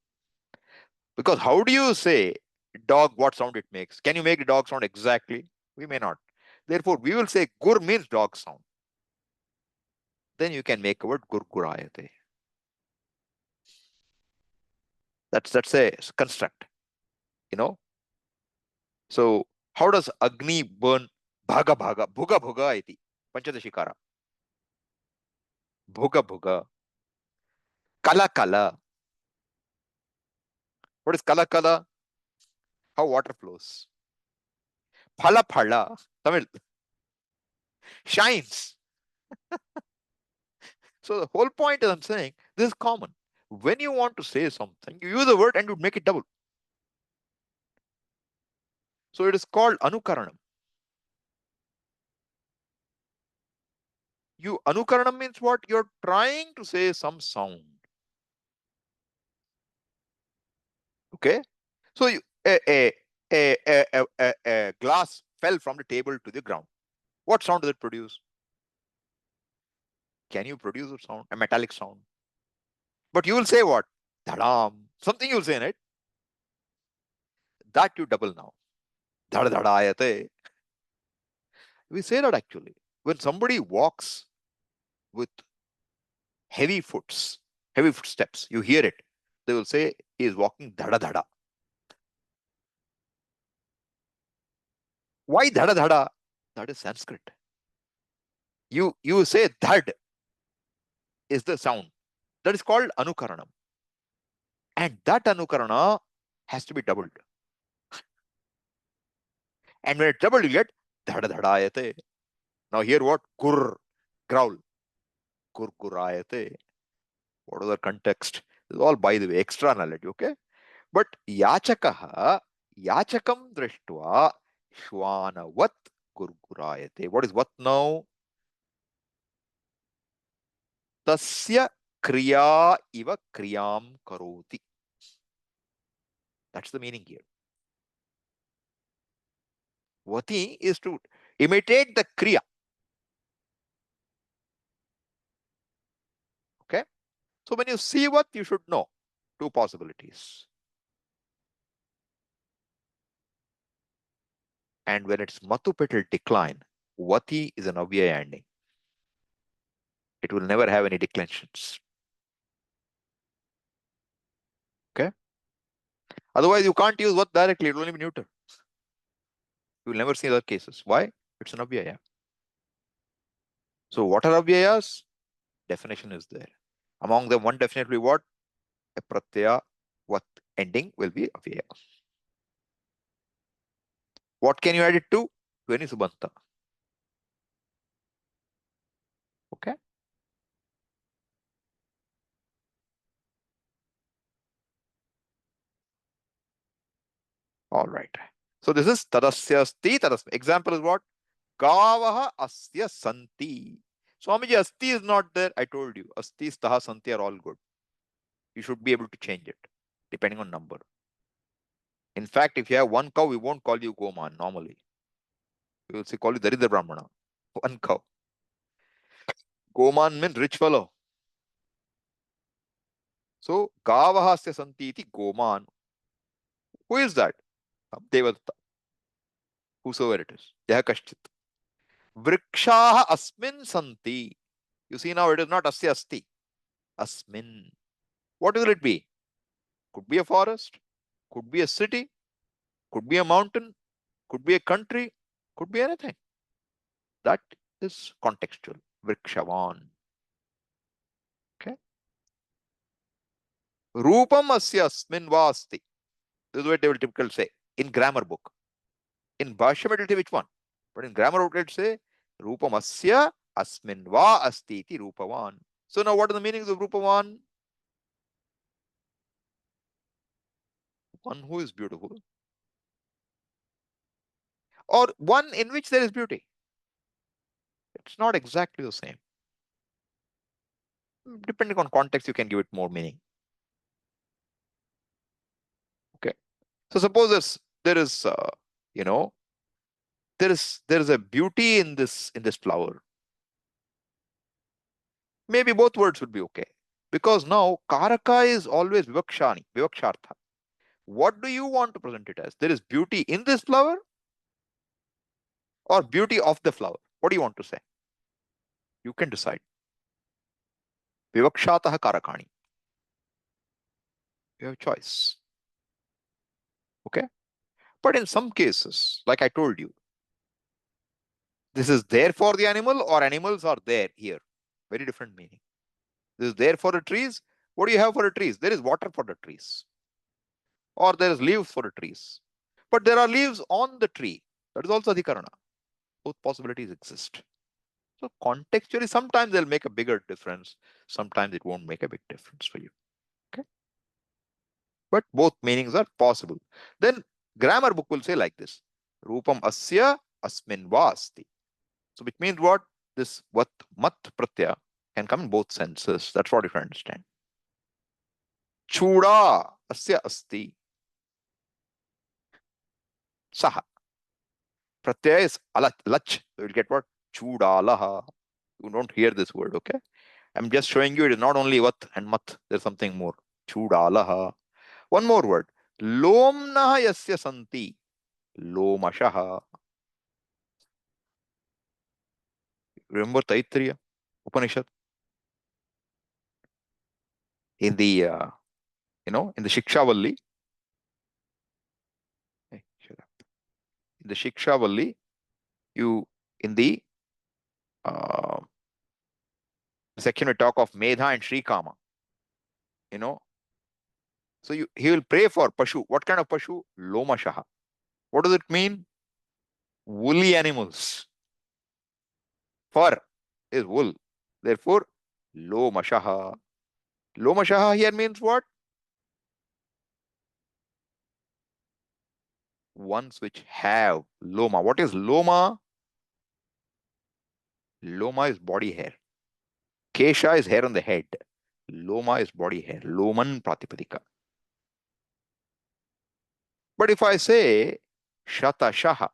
Because how do you say dog what sound it makes? Can you make the dog sound exactly? We may not. Therefore, we will say gur means dog sound. Then you can make a word gurgurayate. That's a construct, you know. So how does Agni burn? Bhaga bhaga, bhuga bhuga iti. Panchadashikara. Bhuga bhuga. Kala kala. What is kala kala? How water flows. Phala phala. Tamil. Shines. So the whole point is I'm saying this is common. When you want to say something, you use a word and you make it double. So it is called anukaranam. Anukaranam means what? You're trying to say some sound. Okay? So a glass fell from the table to the ground. What sound does it produce? Can you produce a sound, a metallic sound? But you will say what? Dhadam. Something you'll say in it. That you double now. Dhad dhadayate. We say that actually. When somebody walks with heavy footsteps, you hear it. They will say he is walking dhada dhada. Why dhada dhada? That is Sanskrit. You say dhad is the sound. That is called anukaranam. And that anukarana has to be doubled. And when it's doubled, you get dhada dhadayate. Now here what? Gur, growl. Gur gurayate. What is the context? This is all, by the way, extra knowledge, okay? But yachakaha, yachakam drishtva, shwanavat gurgurayate. What is what now? Tasya kriya iva kriyam karoti. That's the meaning here. Vati is to imitate the kriya. Okay? So when you see what, you should know two possibilities. And when it's matupetal decline, vati is an avyaya ending. It will never have any declensions. Okay? Otherwise, you can't use what directly, it will only be neuter. You will never see other cases. Why? It's an avyaya. So what are avyayas? Definition is there. Among them, one definition will be what? A pratyaya, what ending will be avyaya. What can you add it to? To any subanta. Okay? All right. So this is tadasya asti tadasya. Example is what? Gavaha asya santi. Swamiji, asti is not there. I told you. Asti, staha, santi are all good. You should be able to change it depending on number. In fact, if you have one cow, we won't call you Goman normally. We will say call you Daridra Brahmana. One cow. Goman means rich fellow. So Gavaha asya santi iti Goman. Who is that? Devadatta. Whosoever it is. Deha kashchit. Vrikshaha asmin santi. You see now it is not asya asti. Asmin. What will it be? Could be a forest, could be a city, could be a mountain, could be a country, could be anything. That is contextual. Vrikshavan. Okay. Rupam asya asmin va asti. This is what they will typically say in grammar book. In Bhashyam it will say which one. But in grammar it will say Rupam asya asmin va asti iti Rupavan. So now what are the meanings of Rupavan? One who is beautiful, or one in which there is beauty. It's not exactly the same. Depending on context, you can give it more meaning. Okay. So suppose there is you know, there is a beauty in this flower. Maybe both words would be okay. Because now Karaka is always Vivakshartha. What do you want to present it as? There is beauty in this flower or beauty of the flower? What do you want to say? You can decide. Vivakshataha Karakani. You have a choice. Okay? But in some cases, like I told you, this is there for the animal or animals are there here. Very different meaning. This is there for the trees. What do you have for the trees? There is water for the trees. Or there is leaves for the trees. But there are leaves on the tree. That is also adhikarana. Both possibilities exist. So contextually, sometimes they'll make a bigger difference. Sometimes it won't make a big difference for you. Okay. But both meanings are possible. Then grammar book will say like this. Rupam asya asmin vasti. So which means what? This vat mat pratyaya can come in both senses. That's what you can understand. Chuda asya asti. Saha. Pratyaya is lach. So you'll get what? Chudalaha. You don't hear this word, okay? I'm just showing you it is not only vat and mat. There's something more. Chudalaha. One more word. Lomnaha yasya santi. Lomashaha. Remember Taittiriya Upanishad? In the in the Shikshavalli. Hey, shut up. In the Shikshavalli, in the section we talk of Medha and Shrikama. So he will pray for Pashu. What kind of Pashu? Lomashaha. What does it mean? Woolly animals. Fur is wool. Therefore, Lomashaha. Lomashaha here means what? Ones which have loma. What is loma? Loma is body hair. Kesha is hair on the head. Loma is body hair. Loman pratipadika. But if I say shatashaha,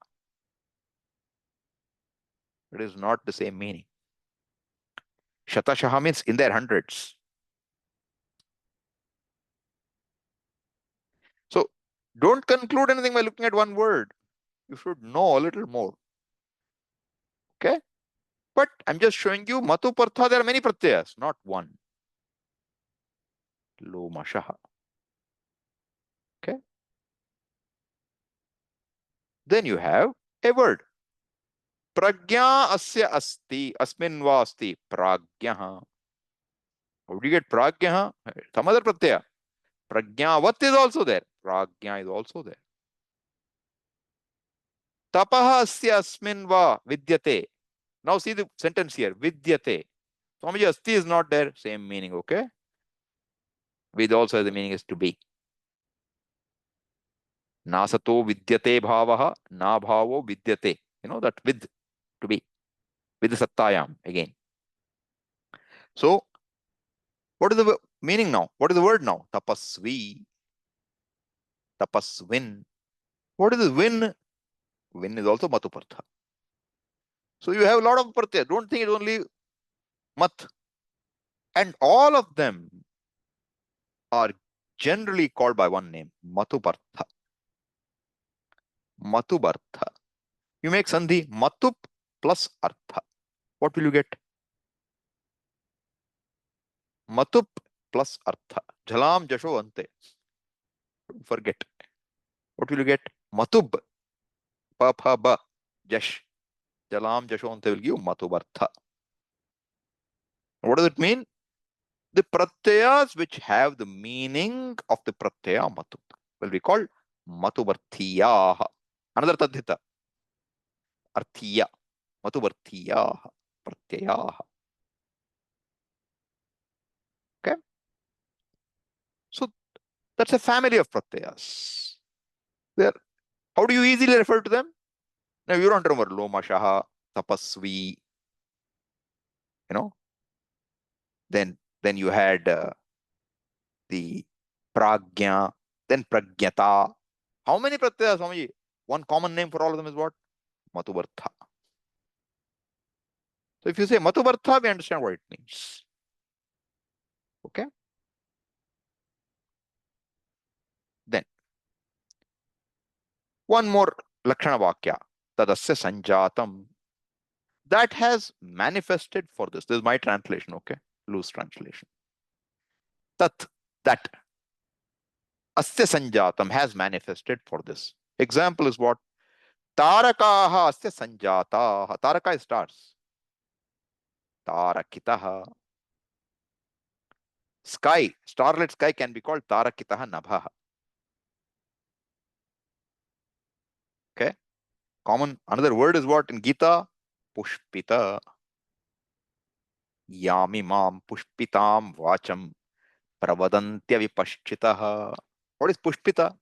it is not the same meaning. Shatashaha means in their hundreds. So don't conclude anything by looking at one word. You should know a little more. Okay? But I'm just showing you Matu Partha, there are many pratyayas, not one. Lomashaha. Okay? Then you have a word. Pragya asya asti, asmin va asti, pragyaha. How do you get pragyaha? Some other pratyaya. Pragyavat is also there. Pragya is also there. Tapaha asya asmin va vidyate. Now see the sentence here. Vidyate. Swamiji, asti is not there. Same meaning, okay? Vid also has the meaning is to be. Nasato vidyate bhavaha, na bhavo vidyate. You know that with, to be. With the sattayam again. So, what is the meaning now? What is the word now? Tapasvi. Tapasvin. What is the win? Win is also matupartha. So you have a lot of pratyaya. Don't think it's only mat. And all of them are generally called by one name, matupartha. Matubartha. You make sandhi matup plus artha. What will you get? Matup plus artha. Jhalam jasho ante. Don't forget. What will you get? Matub. Pa pha ba. Jash. Jalam jasho ante will give matubartha. What does it mean? The pratyayas which have the meaning of the pratyaya matup will be called matubarthiyaha. Another taddhita. arthiya, matuvarthiyaha, pratyayaha. Okay, so that's a family of pratyayas. There, how do you easily refer to them? Now you don't remember lomashaha, tapasvi, you know. Then you had the pragya, then pragyata. How many pratyayas, Swamiji? One common name for all of them is what? Matuvartha. So if you say Matuvartha, we understand what it means. Okay. Then one more Lakshana Vakya. Tadasya Sanjatam. That has manifested for this. This is my translation, okay? Loose translation. Tat, that. Asya Sanjatam has manifested for this. Example is what? Tarakaha asya sanjataha. Taraka is stars. Tarakitaha. Sky, starlit sky can be called tarakitaha nabhaha. Okay. Common, another word is what in Gita? Pushpita. Yami mam pushpitam vacham pravadantya vipaschitaha. What is pushpita?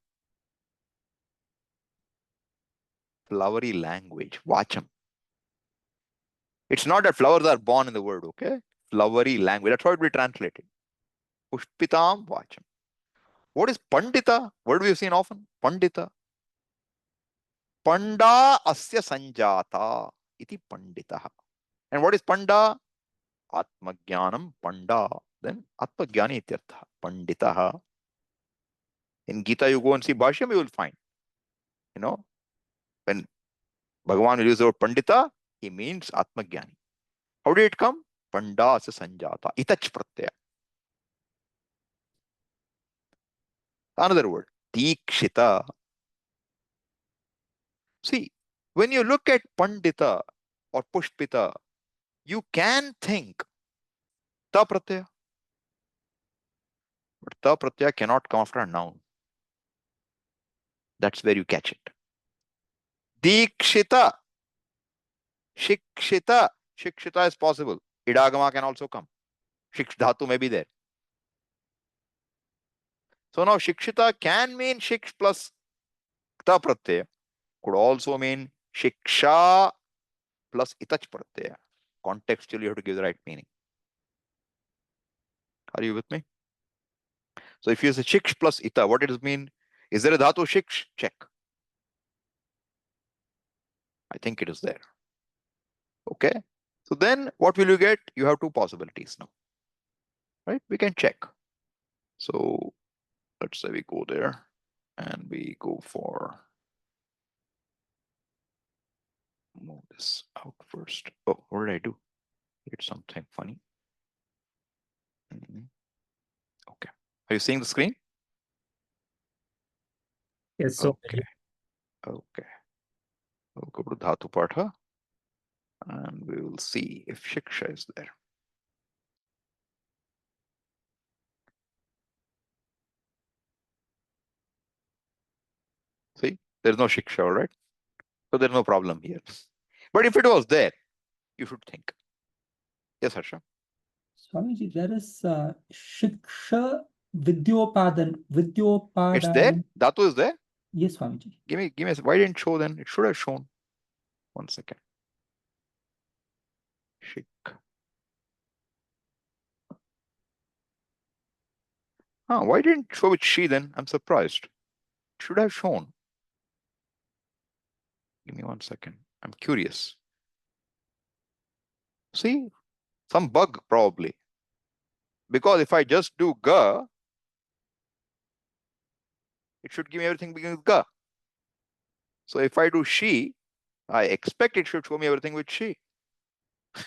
Flowery language. Vacham. It's not that flowers are born in the word, okay? Flowery language. That's how it will be translated. Pushpitam vacham. What is pandita? Word we have seen often. Pandita. Panda asya sanjata iti panditaha. And what is panda? Atmajnanam panda. Then atmajnani ityartha. Panditaha. In Gita, you go and see Bhashyam, you will find, when Bhagavan will use the word pandita, he means atmajnani. How did it come? Panda asya sanjata. Itach pratyaya. Another word. Tikshita. See, when you look at pandita or pushpita, you can think ta pratyaya. But ta pratyaya cannot come after a noun. That's where you catch it. Dikshita. Shikshita. Shikshita is possible. Idagama can also come. Shiksh dhatu may be there. So now shikshita can mean shiksh plus ta pratyaya. Could also mean shiksha plus itach pratyaya. Contextually, you have to give the right meaning. Are you with me? So if you say shiksh plus ita, what does it mean? Is there a dhatu shiksh? Check. I think it is there. Okay. So then what will you get? You have two possibilities now. Right? We can check. So let's say we go there and we go for, move this out first. Oh, what did I do? Did something funny. Okay. Are you seeing the screen? Yes, so Okay. Okay. We'll go to Dhatu Patha and we will see if Shiksha is there. See, there's no Shiksha, all right? So there's no problem here. But if it was there, you should think. Yes, Harsha? Swamiji, there is Shiksha It's Vidyopadana. there? Dhatu is there? Yes, Swamiji. Give me a, why didn't it show then? It should have shown. 1 second. Shik. Why didn't it show with she then? I'm surprised. It should have shown. Give me 1 second. I'm curious. See, some bug probably. Because if I just do ga, it should give me everything beginning with ga. So if I do she, I expect it should show me everything with she. For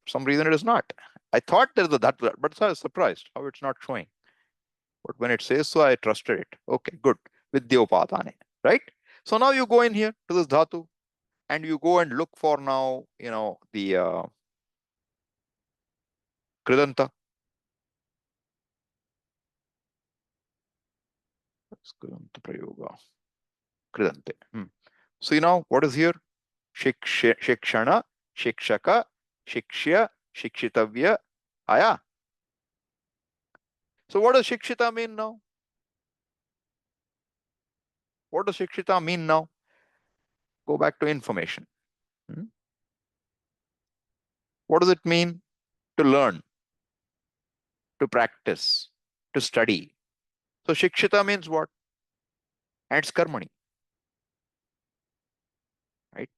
some reason it is not. I thought there's a that, but I was surprised how it's not showing. But when it says so, I trusted it. Okay, good. Vidyopadane, right? So now you go in here to this dhatu and you go and look for now, the kridanta. Kridanta prayoga. Kridante. See now what is here? Shikshana, Shikshaka, Shikshya, Shikshitavya, Aya. So what does Shikshita mean now? What does Shikshita mean now? Go back to information. What does it mean to learn, to practice, to study? So Shikshita means what? And it's karmani, right?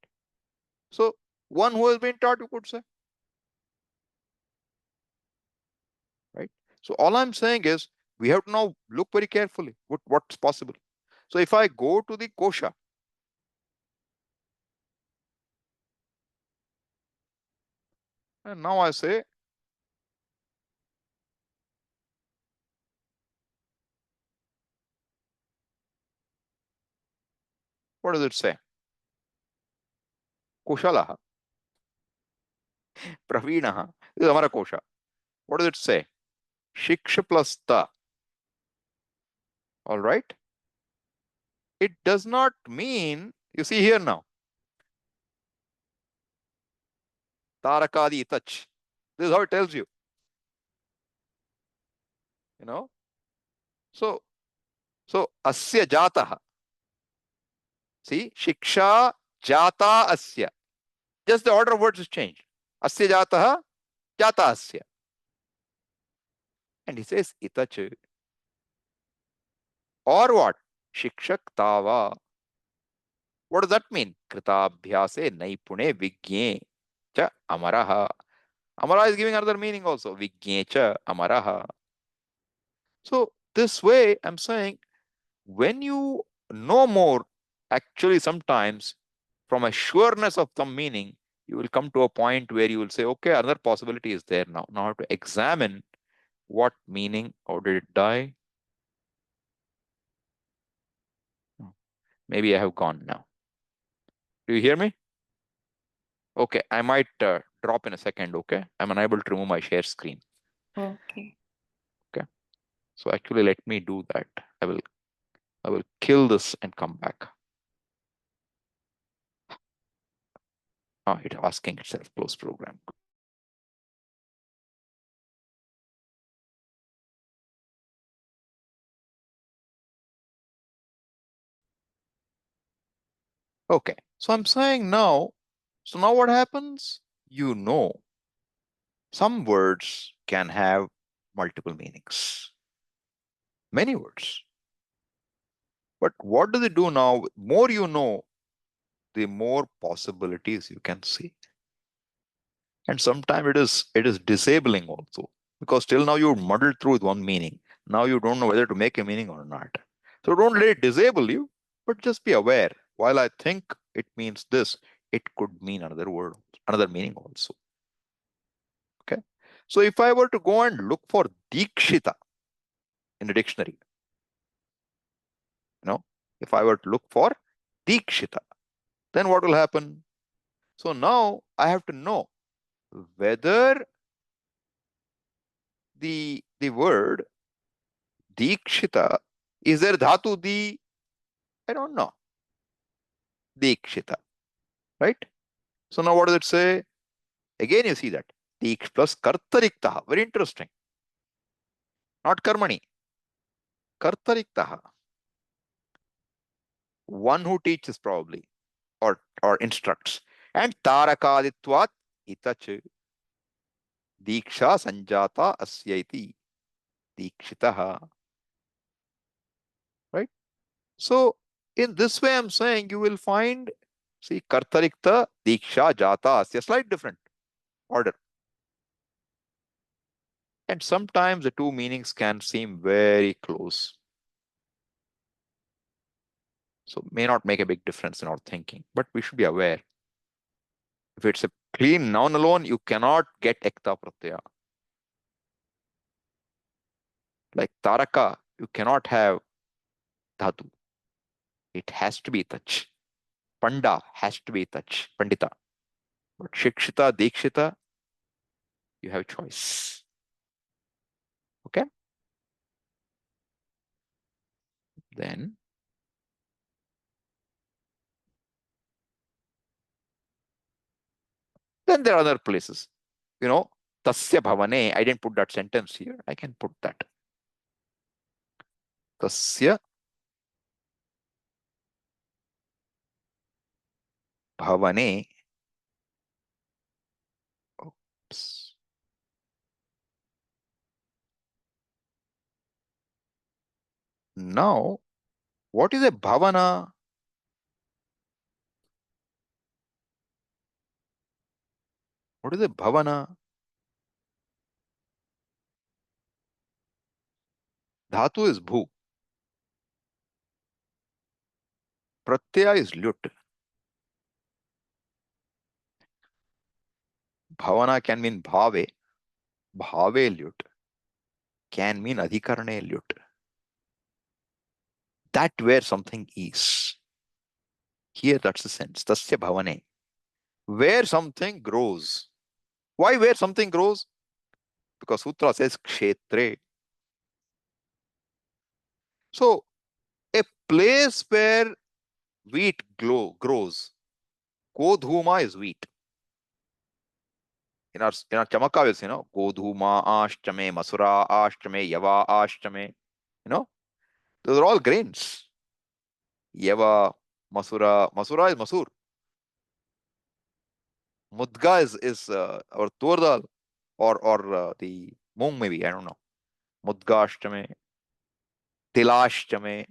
So one who has been taught, you could say, right? So all I'm saying is we have to now look very carefully what's possible. So if I go to the kosha, and now I say, what does it say? Koshalaha, Praveenaha. This is Amara kosha. What does it say? Shiksha plus ta. All right. It does not mean, you see here now, tarakadi touch. This is how it tells you. You know? So asya jataha. See, shiksha jata asya. Just the order of words is changed. Asya jataha, jata asya. And he says itach. Or what? Shikshak tava. What does that mean? Kritabhyase naipune vigye cha amaraha. Amara is giving another meaning also. Vigye cha amaraha. So this way, I'm saying, when you know more, actually sometimes from a sureness of some meaning, you will come to a point where you will say, okay, another possibility is there now. Now I have to examine what meaning, or did it die? Maybe I have gone now. Do you hear me? Okay, I might drop in a second, okay? I'm unable to remove my share screen. Okay. Okay. So actually let me do that. I will kill this and come back. Oh, it's asking itself, close program. Okay, so I'm saying now, so now what happens? You know, some words can have multiple meanings, many words. But what do they do now? More you know, the more possibilities you can see. And sometimes it is disabling also, because till now you muddled through with one meaning. Now you don't know whether to make a meaning or not. So don't let it disable you, but just be aware. While I think it means this, it could mean another word, another meaning also. Okay. So if I were to go and look for Dikshita in the dictionary, if I were to look for Dikshita, then what will happen? So now I have to know whether the word Dikshita, is there dhatu di? I don't know. Dikshita, right? So now what does it say? Again, you see that Diksh plus kartariktaha. Very interesting. Not karmani. Kartariktaha. One who teaches probably, or instructs. And tarakaditvat itach. Diksha sanjata asyaiti. Dikshitaha. Right? So in this way, I'm saying you will find, see, kartarikta, diksha, jata, asya, slight different order. And sometimes the two meanings can seem very close. So may not make a big difference in our thinking, but we should be aware. If it's a clean noun alone, you cannot get ekta pratyaya. Like taraka, you cannot have dhatu. It has to be touch. Panda has to be touch. Pandita. But shikshita, dikshita, you have choice. Okay? Then Then there are other places. Tasya bhavane. I didn't put that sentence here. I can put that. Tasya bhavane. Oops. Now, what is a bhavana? What is a bhavana? Dhatu is bhu. Pratyaya is lut. Bhavana can mean bhave. Bhave lut. Can mean adhikarane lut. That where something is. Here, that's the sense. Tasya bhavane. Where something grows. Why where something grows? Because Sutra says kshetre. So, a place where wheat grows. Godhuma is wheat. In our Chamakavyas, Godhuma ashtame, Masura ashtame, Yava ashtame. Those are all grains. Yava, Masura is Masur. Mudga is or tur dal or the mung maybe, I don't know. Mudga ashtame, Tilashtame,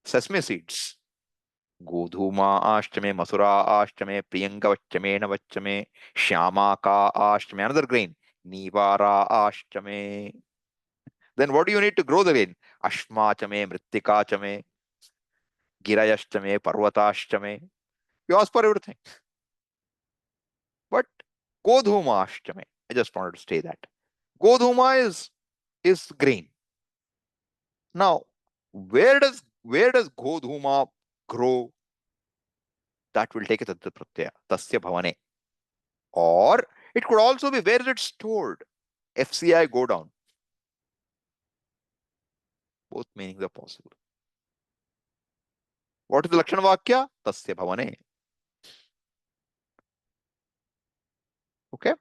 sesame seeds. Godhuma ashtame, Masura ashtame, Priyanka vachame, Navachame, Shyamaka ashtame, another grain. Nivara ashtame. Then what do you need to grow the grain? Ashmachame, Mrittikachame, Girayashtame, Parvatashtame. You ask for everything. But Godhuma ashtame. I just wanted to say that. Godhuma is grain. Now, where does Godhuma grow? That will take it at the pratyaya. Tasya bhavane. Or it could also be where is it stored? FCI go down. Both meanings are possible. What is the Lakshana Vakya? Tasya bhavane. Okay.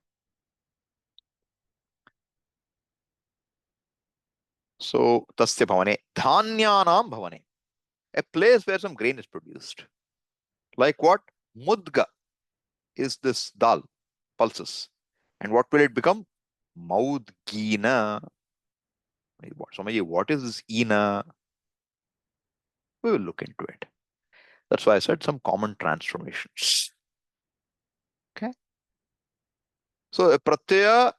So, tasya bhavane. Dhanyanam bhavane. A place where some grain is produced. Like what? Mudga is this dal, pulses. And what will it become? Maudgina. Swamiji, what is this ina? We will look into it. That's why I said some common transformations. Okay. So a pratyaya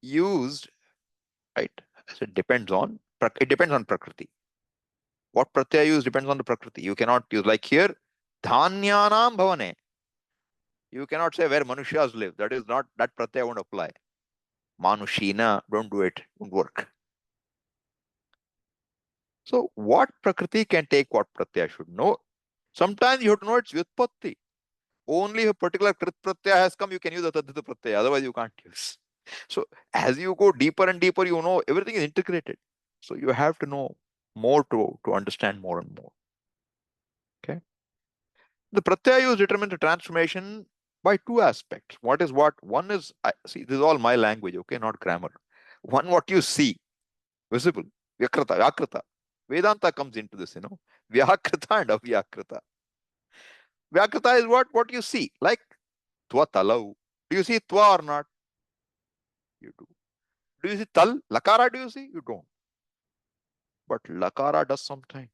used, right? So it depends on prakriti. What pratyaya used depends on the prakriti. You cannot use like here, dhanyanam bhavane. You cannot say where manushas live. That is not, that pratyaya won't apply. Manushina, don't do it, won't work. So what prakriti can take what pratyaya should know? Sometimes you have to know its vyutpatti. Only if a particular krit pratyaya has come, you can use a taddhita pratyaya. Otherwise, you can't use. So as you go deeper and deeper, everything is integrated. So you have to know more to understand more and more. Okay. The pratyaya use determines the transformation by two aspects. What is what? One is, see, this is all my language, okay, not grammar. One, what you see, visible, vyakrita. Vedanta comes into this, vyakrita and avyakrita. Vyakrita is what? What you see, like tva talau. Do you see tva or not? You do. Do you see tal? Lakara, do you see? You don't. But lakara does something.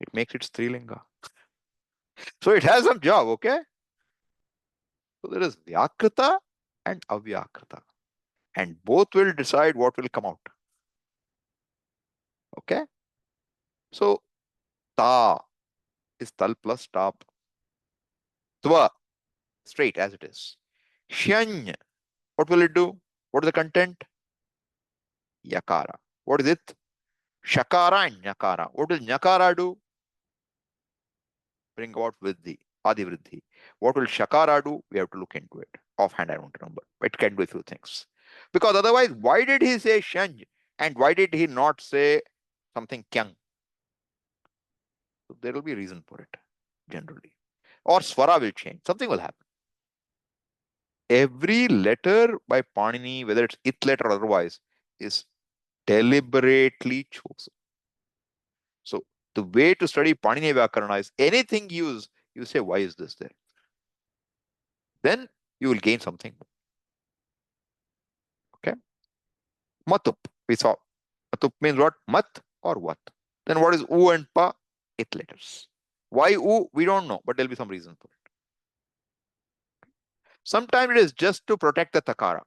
It makes it strilinga. So it has some job, okay? So there is vyakrita and avyakrita. And both will decide what will come out. Okay? So ta is tal plus top. Tva, straight as it is. Shany, what will it do? What is the content? Yakara. What is it? Shakara and Nyakara. What will Nyakara do? Bring about Vriddhi, Adi Vriddhi. What will Shakara do? We have to look into it. Offhand, I don't remember. It can do a few things. Because otherwise, why did he say Shanj? And why did he not say something Kyang? So there will be a reason for it, generally. Or Swara will change. Something will happen. every letter by Panini, whether it's it letter or otherwise, is deliberately chosen. So the way to study Panini Vyakarana is anything you say, why is this there? Then you will gain something. Okay. Matup, we saw. Matup means what? Mat or what? Then what is U and Pa? It letters. Why U? We don't know, but there'll be some reason for it. Sometimes it is just to protect the takara.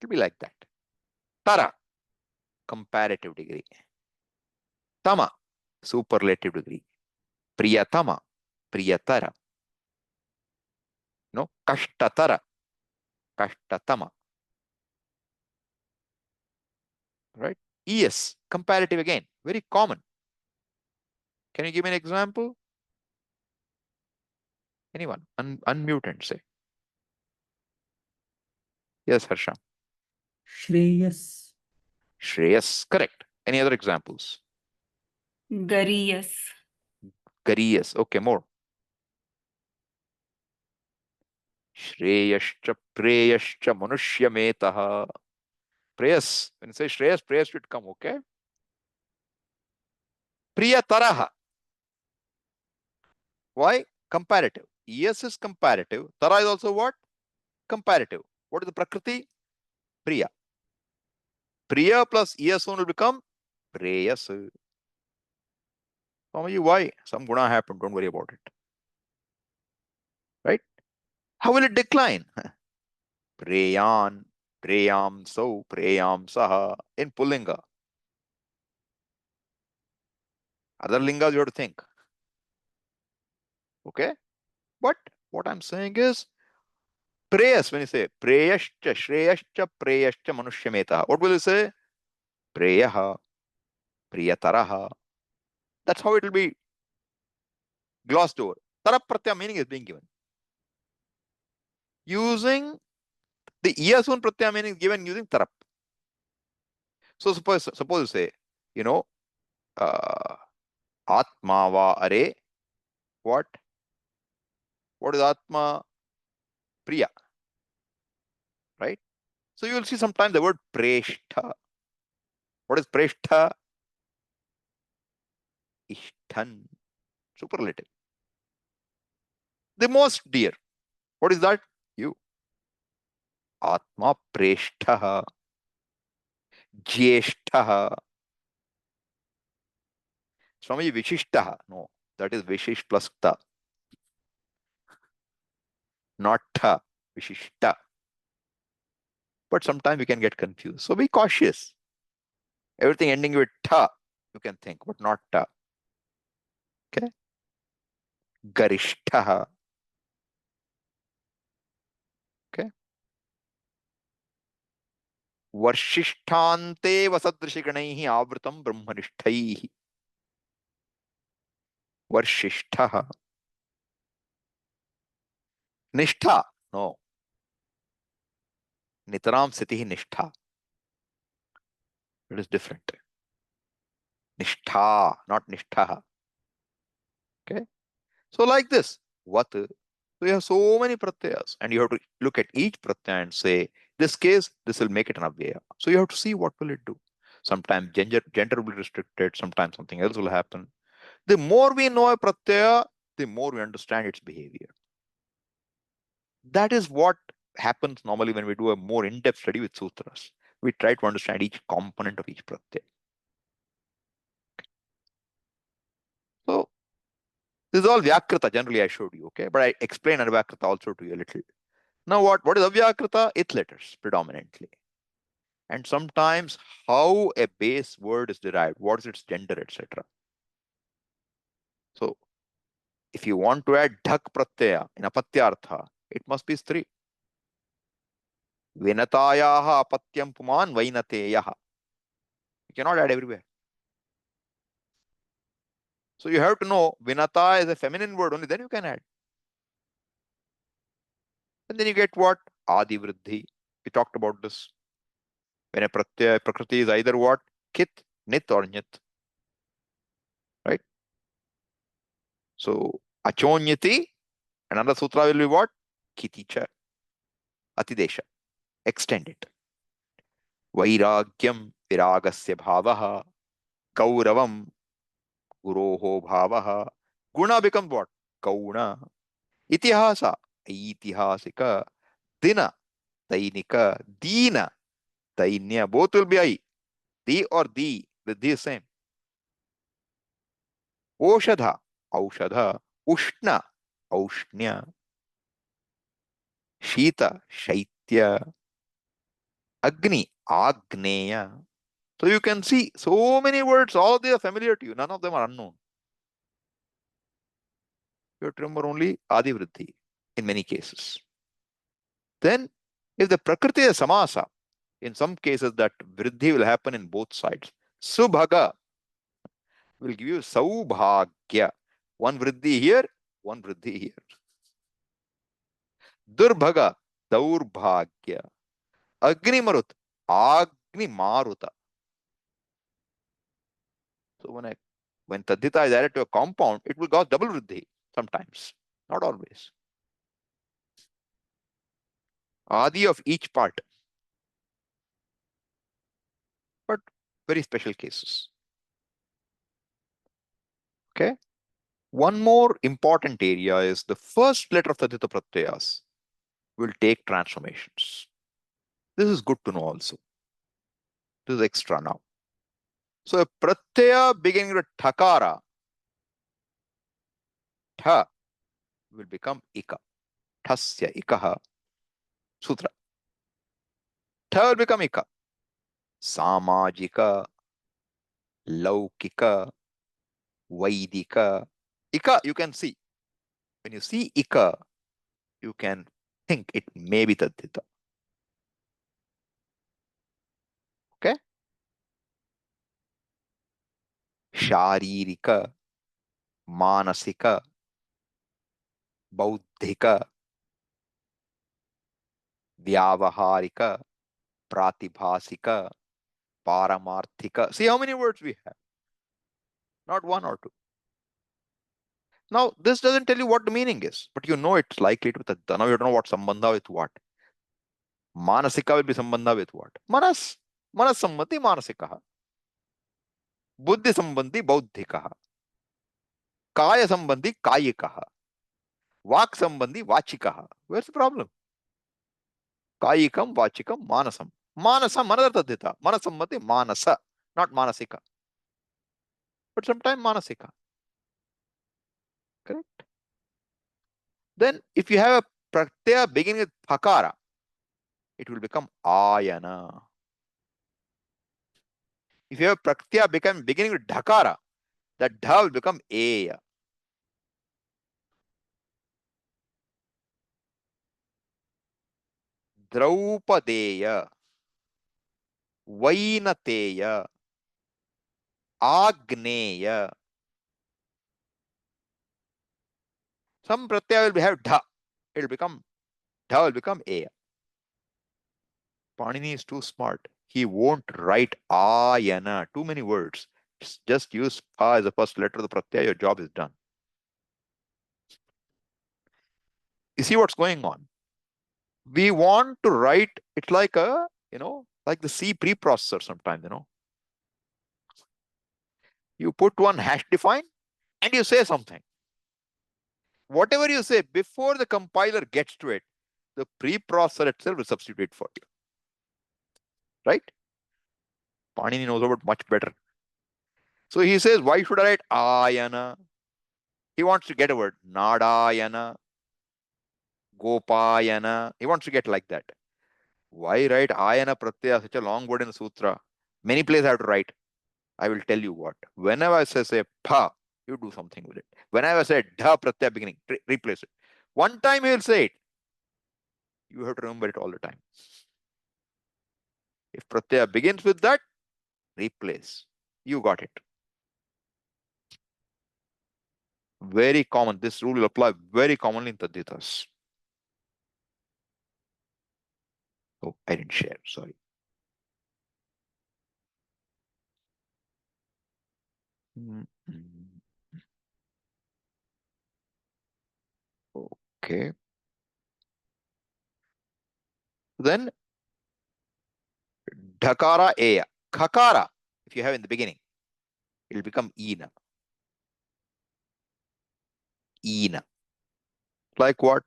It'll be like that. Tara, comparative degree. Tama, superlative degree. Priyatama, priyatara. No, kashtatara, kashtatama. Right? Yes, comparative again, very common. Can you give me an example? Anyone? Unmute and say. Yes, Harsha. Shreyas. Shreyas, correct. Any other examples? Gariyas. Gariyas, okay, more. Shreyascha, preyascha, manushyametaha. Preyas, when you say Shreyas, preyas should come, okay? Priyataraha. Why? Comparative. Yes is comparative. Tara is also what? Comparative. What is the Prakriti? Priya. Priya plus yes will become Preyas. Some of you, why? Some guna happened. Don't worry about it. Right? How will it decline? Preyan, preyam so, preyam saha in Pullinga. Other lingas you have to think. Okay? But what I'm saying is, preyas, when you say preyascha, shreyascha, preyascha, manushyameta, what will you say? Preyaha, priyataraha. That's how it will be glossed over. Tarap pratyaya meaning is being given. Using the iyasun pratyaya meaning is given using tarap. So suppose you say, you know, Atma va are, what? What is Atma? Priya. Right? So you will see sometimes the word preshtha. What is preshtha? Ishtan. Superlative. The most dear. What is that? You. Atma preshtha. Jyeshtha. Swami Vishishta. No, that is Vishish plus ta. Not tha. Vishishta. But sometimes we can get confused. So be cautious. Everything ending with tha, you can think, but not ta. Okay? Garishtha. Okay? Varshishtante vasadrishiganaihi avritam brahmanishthaihi. Varshishtha. Nishtha. No. Nitaram sitihi nishtha. It is different. Nishtha, not nishtha. Okay? So like this. What? So you have so many pratyayas and you have to look at each pratyaya and say, this case, this will make it an avyaya. So you have to see what will it do. Sometimes gender will be restricted, sometimes something else will happen. The more we know a pratyaya, the more we understand its behavior. That is what happens normally when we do a more in-depth study with sutras. We try to understand each component of each pratyaya. So this is all Vyakrita, generally I showed you, okay? But I explain Anavyakrita also to you a little. Now what is Avyakrita? It letters predominantly. And sometimes how a base word is derived, what is its gender, etc. So if you want to add dhak pratyaya in apatyartha, it must be stri. Vinatayaha apatyam puman vainateyaha. You cannot add everywhere. So you have to know vinata is a feminine word, only then you can add. And then you get what? Adi vriddhi. We talked about this. When a pratyaya, prakriti is either what? Kit, nit or nyat. Right? So achonyati Another sutra will be what? Kiticha. Atidesha. Extend it. Vairagyam viragasya bhavaha. Gauravam guroho bhavaha. Guna becomes what? Gauna. Itihasa. Aitihasika. Dina. Dainika. Dina. Dainya. Both will be I. The or the. The is same. Oshadha. Aushadha. Ushna. Aushnya. Shita. Shaitya. Agni. Agneya. So you can see so many words, all they are familiar to you. None of them are unknown. You have to remember only Adi Vriddhi in many cases. Then, if the Prakriti is Samasa, in some cases that Vriddhi will happen in both sides. Subhaga will give you Saubhagya. One Vriddhi here, one Vriddhi here. Durbhaga, Daurbhagya. Agni Marut, Agni Maruta. So when taddhita is added to a compound, it will cause double Vriddhi sometimes, not always. Adi of each part, but very special cases. Okay. One more important area is the first letter of taddhita pratyayas will take transformations. This is good to know also. This is extra now. So a pratyaya beginning with thakara, tha will become ika. Thasya ikaha. Sutra. Tha will become ika. Samajika, laukika, vaidika. Ika you can see. When you see ika, you can think it may be taddhita. Okay? Sharirika, manasika, bauddhika, vyavaharika, pratibhasika, paramarthika. See how many words we have. Not one or two. Now, this doesn't tell you what the meaning is, but you know it's likely to be taddhita. Now you don't know what sambandha with what. Manasika will be sambandha with what? Manas. Manas sambandhi manasikaha. Buddhi sambandhi bauddhikaha. Kaya sambandhi kayikaha. Vak sambandhi vachikaha. Where's the problem? Kayikam, vachikam, manasam. Manasam, another taddhita. Manasambandhi manasa, not manasika. But sometimes manasika. Correct? Then if you have a pratyaya beginning with phakara, it will become ayana. If you have pratyaya beginning with dhakara, that dha will become eya. Draupadeya, Vainateya, Agneya. Some pratyaya will have dha. It will become dha will become eya. Panini is too smart. He won't write ayana. Too many words. Just use pa as the first letter of the pratyaya. Your job is done. You see what's going on? We want to write, it's like like the C preprocessor sometimes, You put one hash define and you say something. Whatever you say, before the compiler gets to it, the preprocessor itself will substitute for you. Right? Panini knows about much better. So he says, why should I write ayana? He wants to get a word. Nadayana, Gopayana. He wants to get like that. Why write ayana pratyaya, such a long word in the sutra? Many places I have to write. I will tell you what. Whenever I say pa, you do something with it. Whenever I say dha pratyaya beginning, replace it. One time he will say it. You have to remember it all the time. If pratyaya begins with that, replace. You got it. Very common. This rule will apply very commonly in taddhitas. Oh, I didn't share. Sorry. Mm-hmm. Oh. Okay. Then dhakara eya. Khakara, if you have in the beginning, it will become ina. Ina. Like what?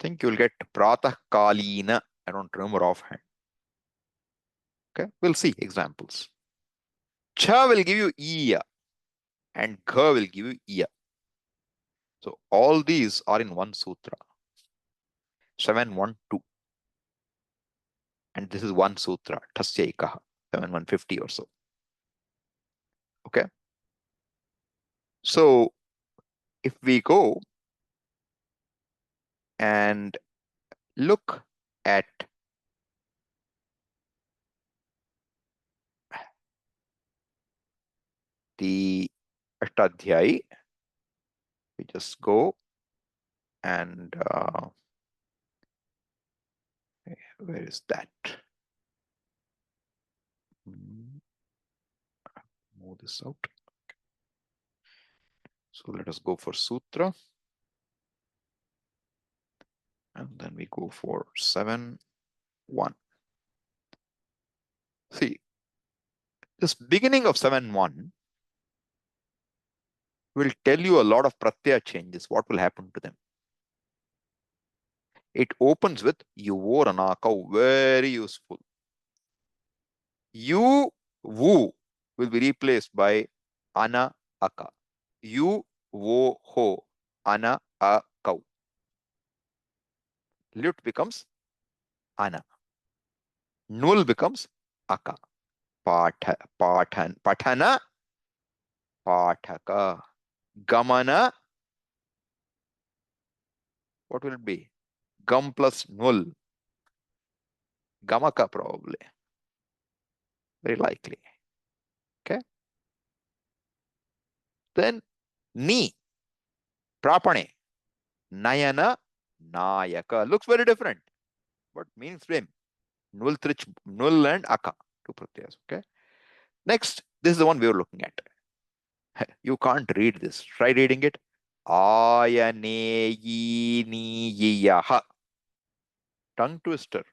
Think you'll get pratah kalina. I don't remember offhand. Okay, we'll see examples. Cha will give you iya, and gha will give you iya. So all these are in one sutra. 712. And this is one sutra, tasya ikaha, 7150 or so. Okay. So if we go and look at the Ashtadhyayi, we just go and where is that? Move this out. So let us go for sutra. And then we go for 7.1. See, this beginning of 7.1 will tell you a lot of pratyaya changes, what will happen to them. It opens with yuvo ranakau, very useful. You, wu will be replaced by ana, aka. You, wo, ho, ana, a, kau. Lut becomes ana. Nul becomes aka. Pathana, pathaka. Gamana, what will it be? Gam plus nul. Gamaka probably. Very likely. Okay. Then ni, prapane, nayana, nayaka. Looks very different, but means same. Nul, trich, nul and aka. Two pratyayas. Okay. Next, this is the one we were looking at. You can't read this. Try reading it. Ayaneyiniyaha. Tongue twister.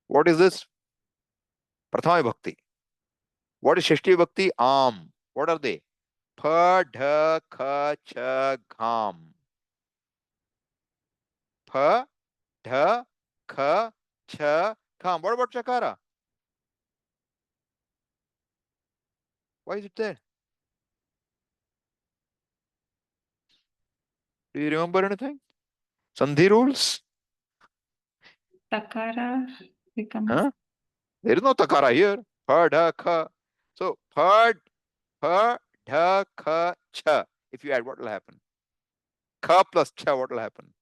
What is this? Prathama Bhakti. What is Shashti Bhakti? Am. What are they? Pha, dha, kha, cha, gham. Pha, dha, kha, cha, gham. What about Chakara? Why is it there? Do you remember anything? Sandhi rules? Takara becomes Huh? There is no takara here. Pha, dha, kha. So, pha, dha, kha, cha. If you add, what will happen? Kha plus cha, what will happen?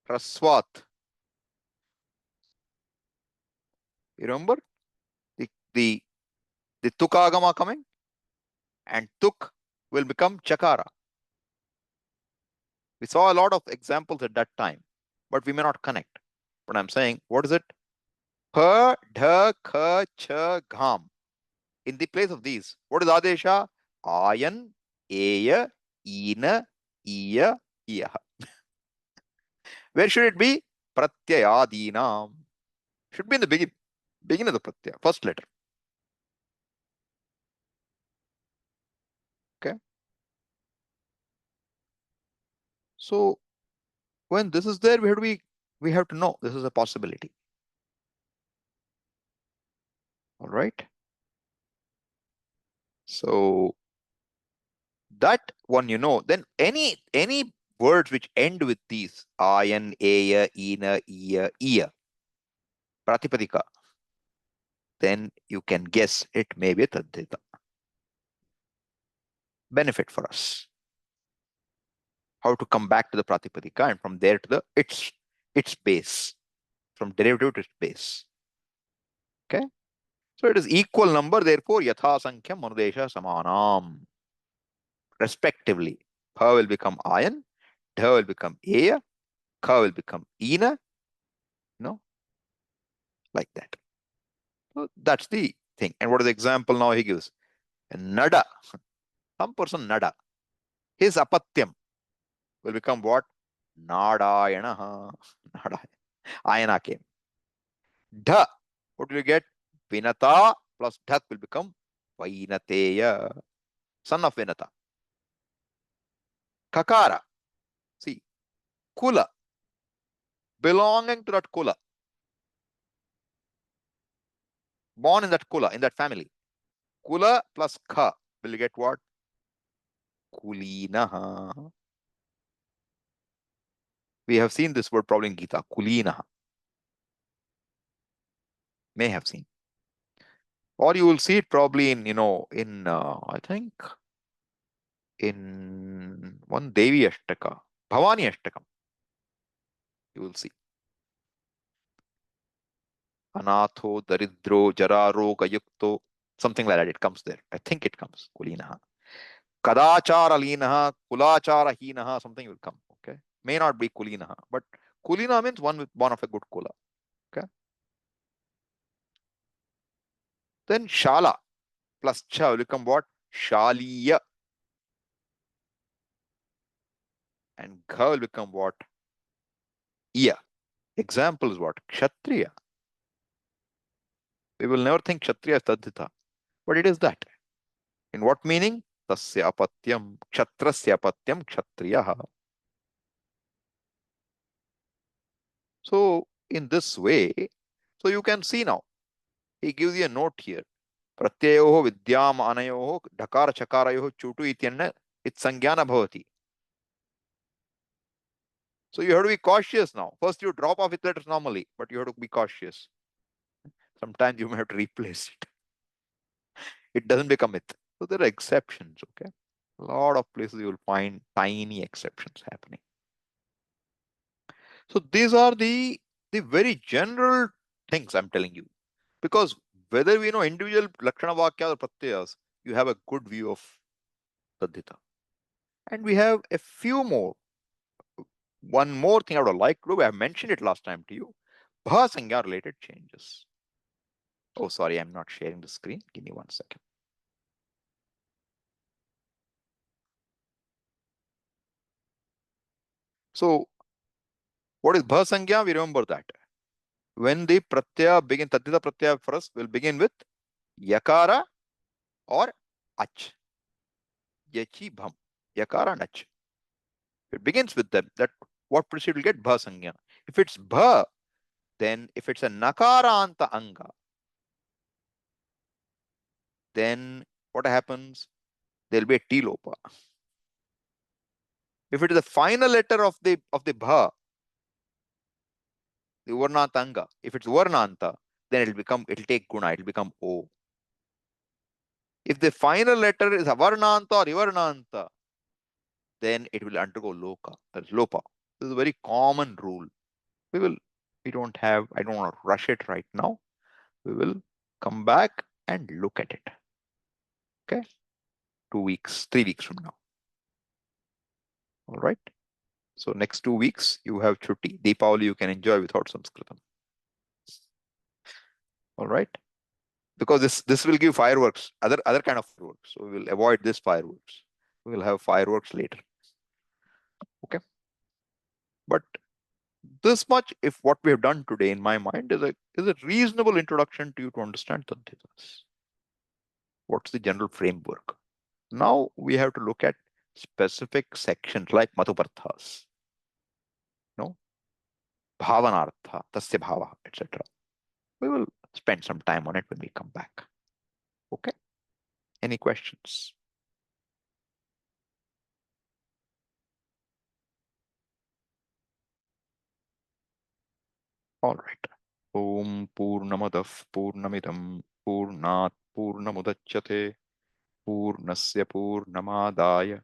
Raswat. You remember? The tukagama coming? And tuk will become chakara. We saw a lot of examples at that time, but we may not connect. But I'm saying, what is it? Pa, dha, kha, cha, gham. In the place of these, what is adesha? Ayan, eya, ina, iya, iya. Where should it be? Pratyayadinam. Should be in the beginning of the pratyaya, first letter. Okay. So when this is there, we have to know this is a possibility. All right. So that one, then any words which end with these ayan, aya, ina, iya, iya, pratipadika, then you can guess it may be a taddhita. Benefit for us. How to come back to the pratipadika and from there to the its base, from derivative to its base. Okay. So it is equal number, therefore yatha sankhya manudesha samanam. Respectively, pa will become ayan Dha will become Eya, Ka will become Ina, like that. So that's the thing. And what is the example now he gives? Nada. Some person Nada. His apatyam will become what? Nadayana. Nada. Ayana came. Dha. What do you get? Vinata plus Dhat will become Vainateya. Son of Vinata. Kakara. See, Kula. Belonging to that Kula. Born in that Kula, in that family. Kula plus Kha will get what? Kulinaha. We have seen this word probably in Gita. Kulinaha. May have seen. Or you will see it probably in, I think in one Devi Ashtaka, Bhavani Ashtakam. You will see. Anatho, Daridro, Jararo, Gayukto, something like that. It comes there. I think it comes. Kulinaha. Kadachara Linaha, Kulachara Hinaha, something will come. Okay. May not be Kulinaha, but Kulina means one of a good Kula. Okay. Then Shala plus Cha will become what? Shaliya. And Gha will become what? Iya. Example is what? Kshatriya. We will never think Kshatriya is taddhita, but it is that. In what meaning? Tasya apatyam, kshatrasya apatyam, kshatriyaha. So, in this way, so you can see now, he gives you a note here. Pratyayoho vidyam anayoho dhakara chakarayoho chutu ityanna it sangyana bhavati. So you have to be cautious now. First you drop off with letters normally, but you have to be cautious. Sometimes you may have to replace it. It doesn't become it. So there are exceptions, okay? A lot of places you will find tiny exceptions happening. So these are the very general things I'm telling you. Because whether we know individual Lakshana Vakya or Pratyayas, you have a good view of taddhita. And we have a few more. One more thing I would like to do, I have mentioned it last time to you. Bha Sangya related changes. Oh, sorry, I'm not sharing the screen. Give me 1 second. So, what is Bha Sangya? We remember that. When the Pratyaya begin, Taddhita Pratyaya for us will begin with Yakara or Ach. Yachi Bham. Yakara and Ach. It begins with them. That what precede will get Bha Sangya. If it's Bha, then if it's a Nakaranta Anga, then what happens? There'll be a T Lopa. If it is the final letter of the Bha, the Varnanta Anga, if it's Varnanta, then it'll take Guna, it'll become O. If the final letter is Avarnanta or Ivarnanta, then it will undergo Loka, that's Lopa. This is a very common rule. I don't want to rush it right now. We will come back and look at it. Okay? 2 weeks, 3 weeks from now. All right. So next 2 weeks, you have Chutti. Deepavali you can enjoy without Sanskritam. All right. Because this will give fireworks, other kind of fireworks. So we will avoid this fireworks. We will have fireworks later. Okay. But this much, if what we have done today in my mind is a reasonable introduction to you to understand Taddhitas. What's the general framework? Now we have to look at specific sections like Madhuparthas, Bhavanartha, Tasya Bhava, etc. We will spend some time on it when we come back. Okay? Any questions? All right. Om Purnamadav Purnamidam Purnat Purnamudachyate Purnasya Purnamadaya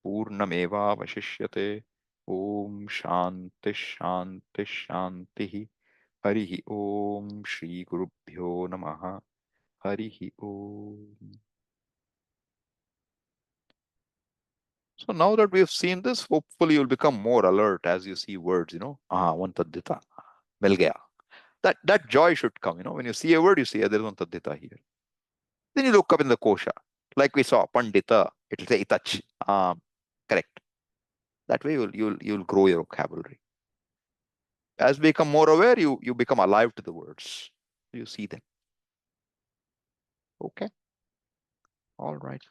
Purnameva Vashishyate Om Shanti Shanti Shanti Harihi Om Shri Gurubhyo Namaha Harihi Om. So now that we've seen this, hopefully you'll become more alert as you see words, one taddhita, mil gaya. That joy should come, when you see a word, you see, there's one taddhita here. Then you look up in the kosha, like we saw, pandita, it'll say itach. Correct. That way you'll grow your vocabulary. As we become more aware, you become alive to the words. You see them. Okay. All right.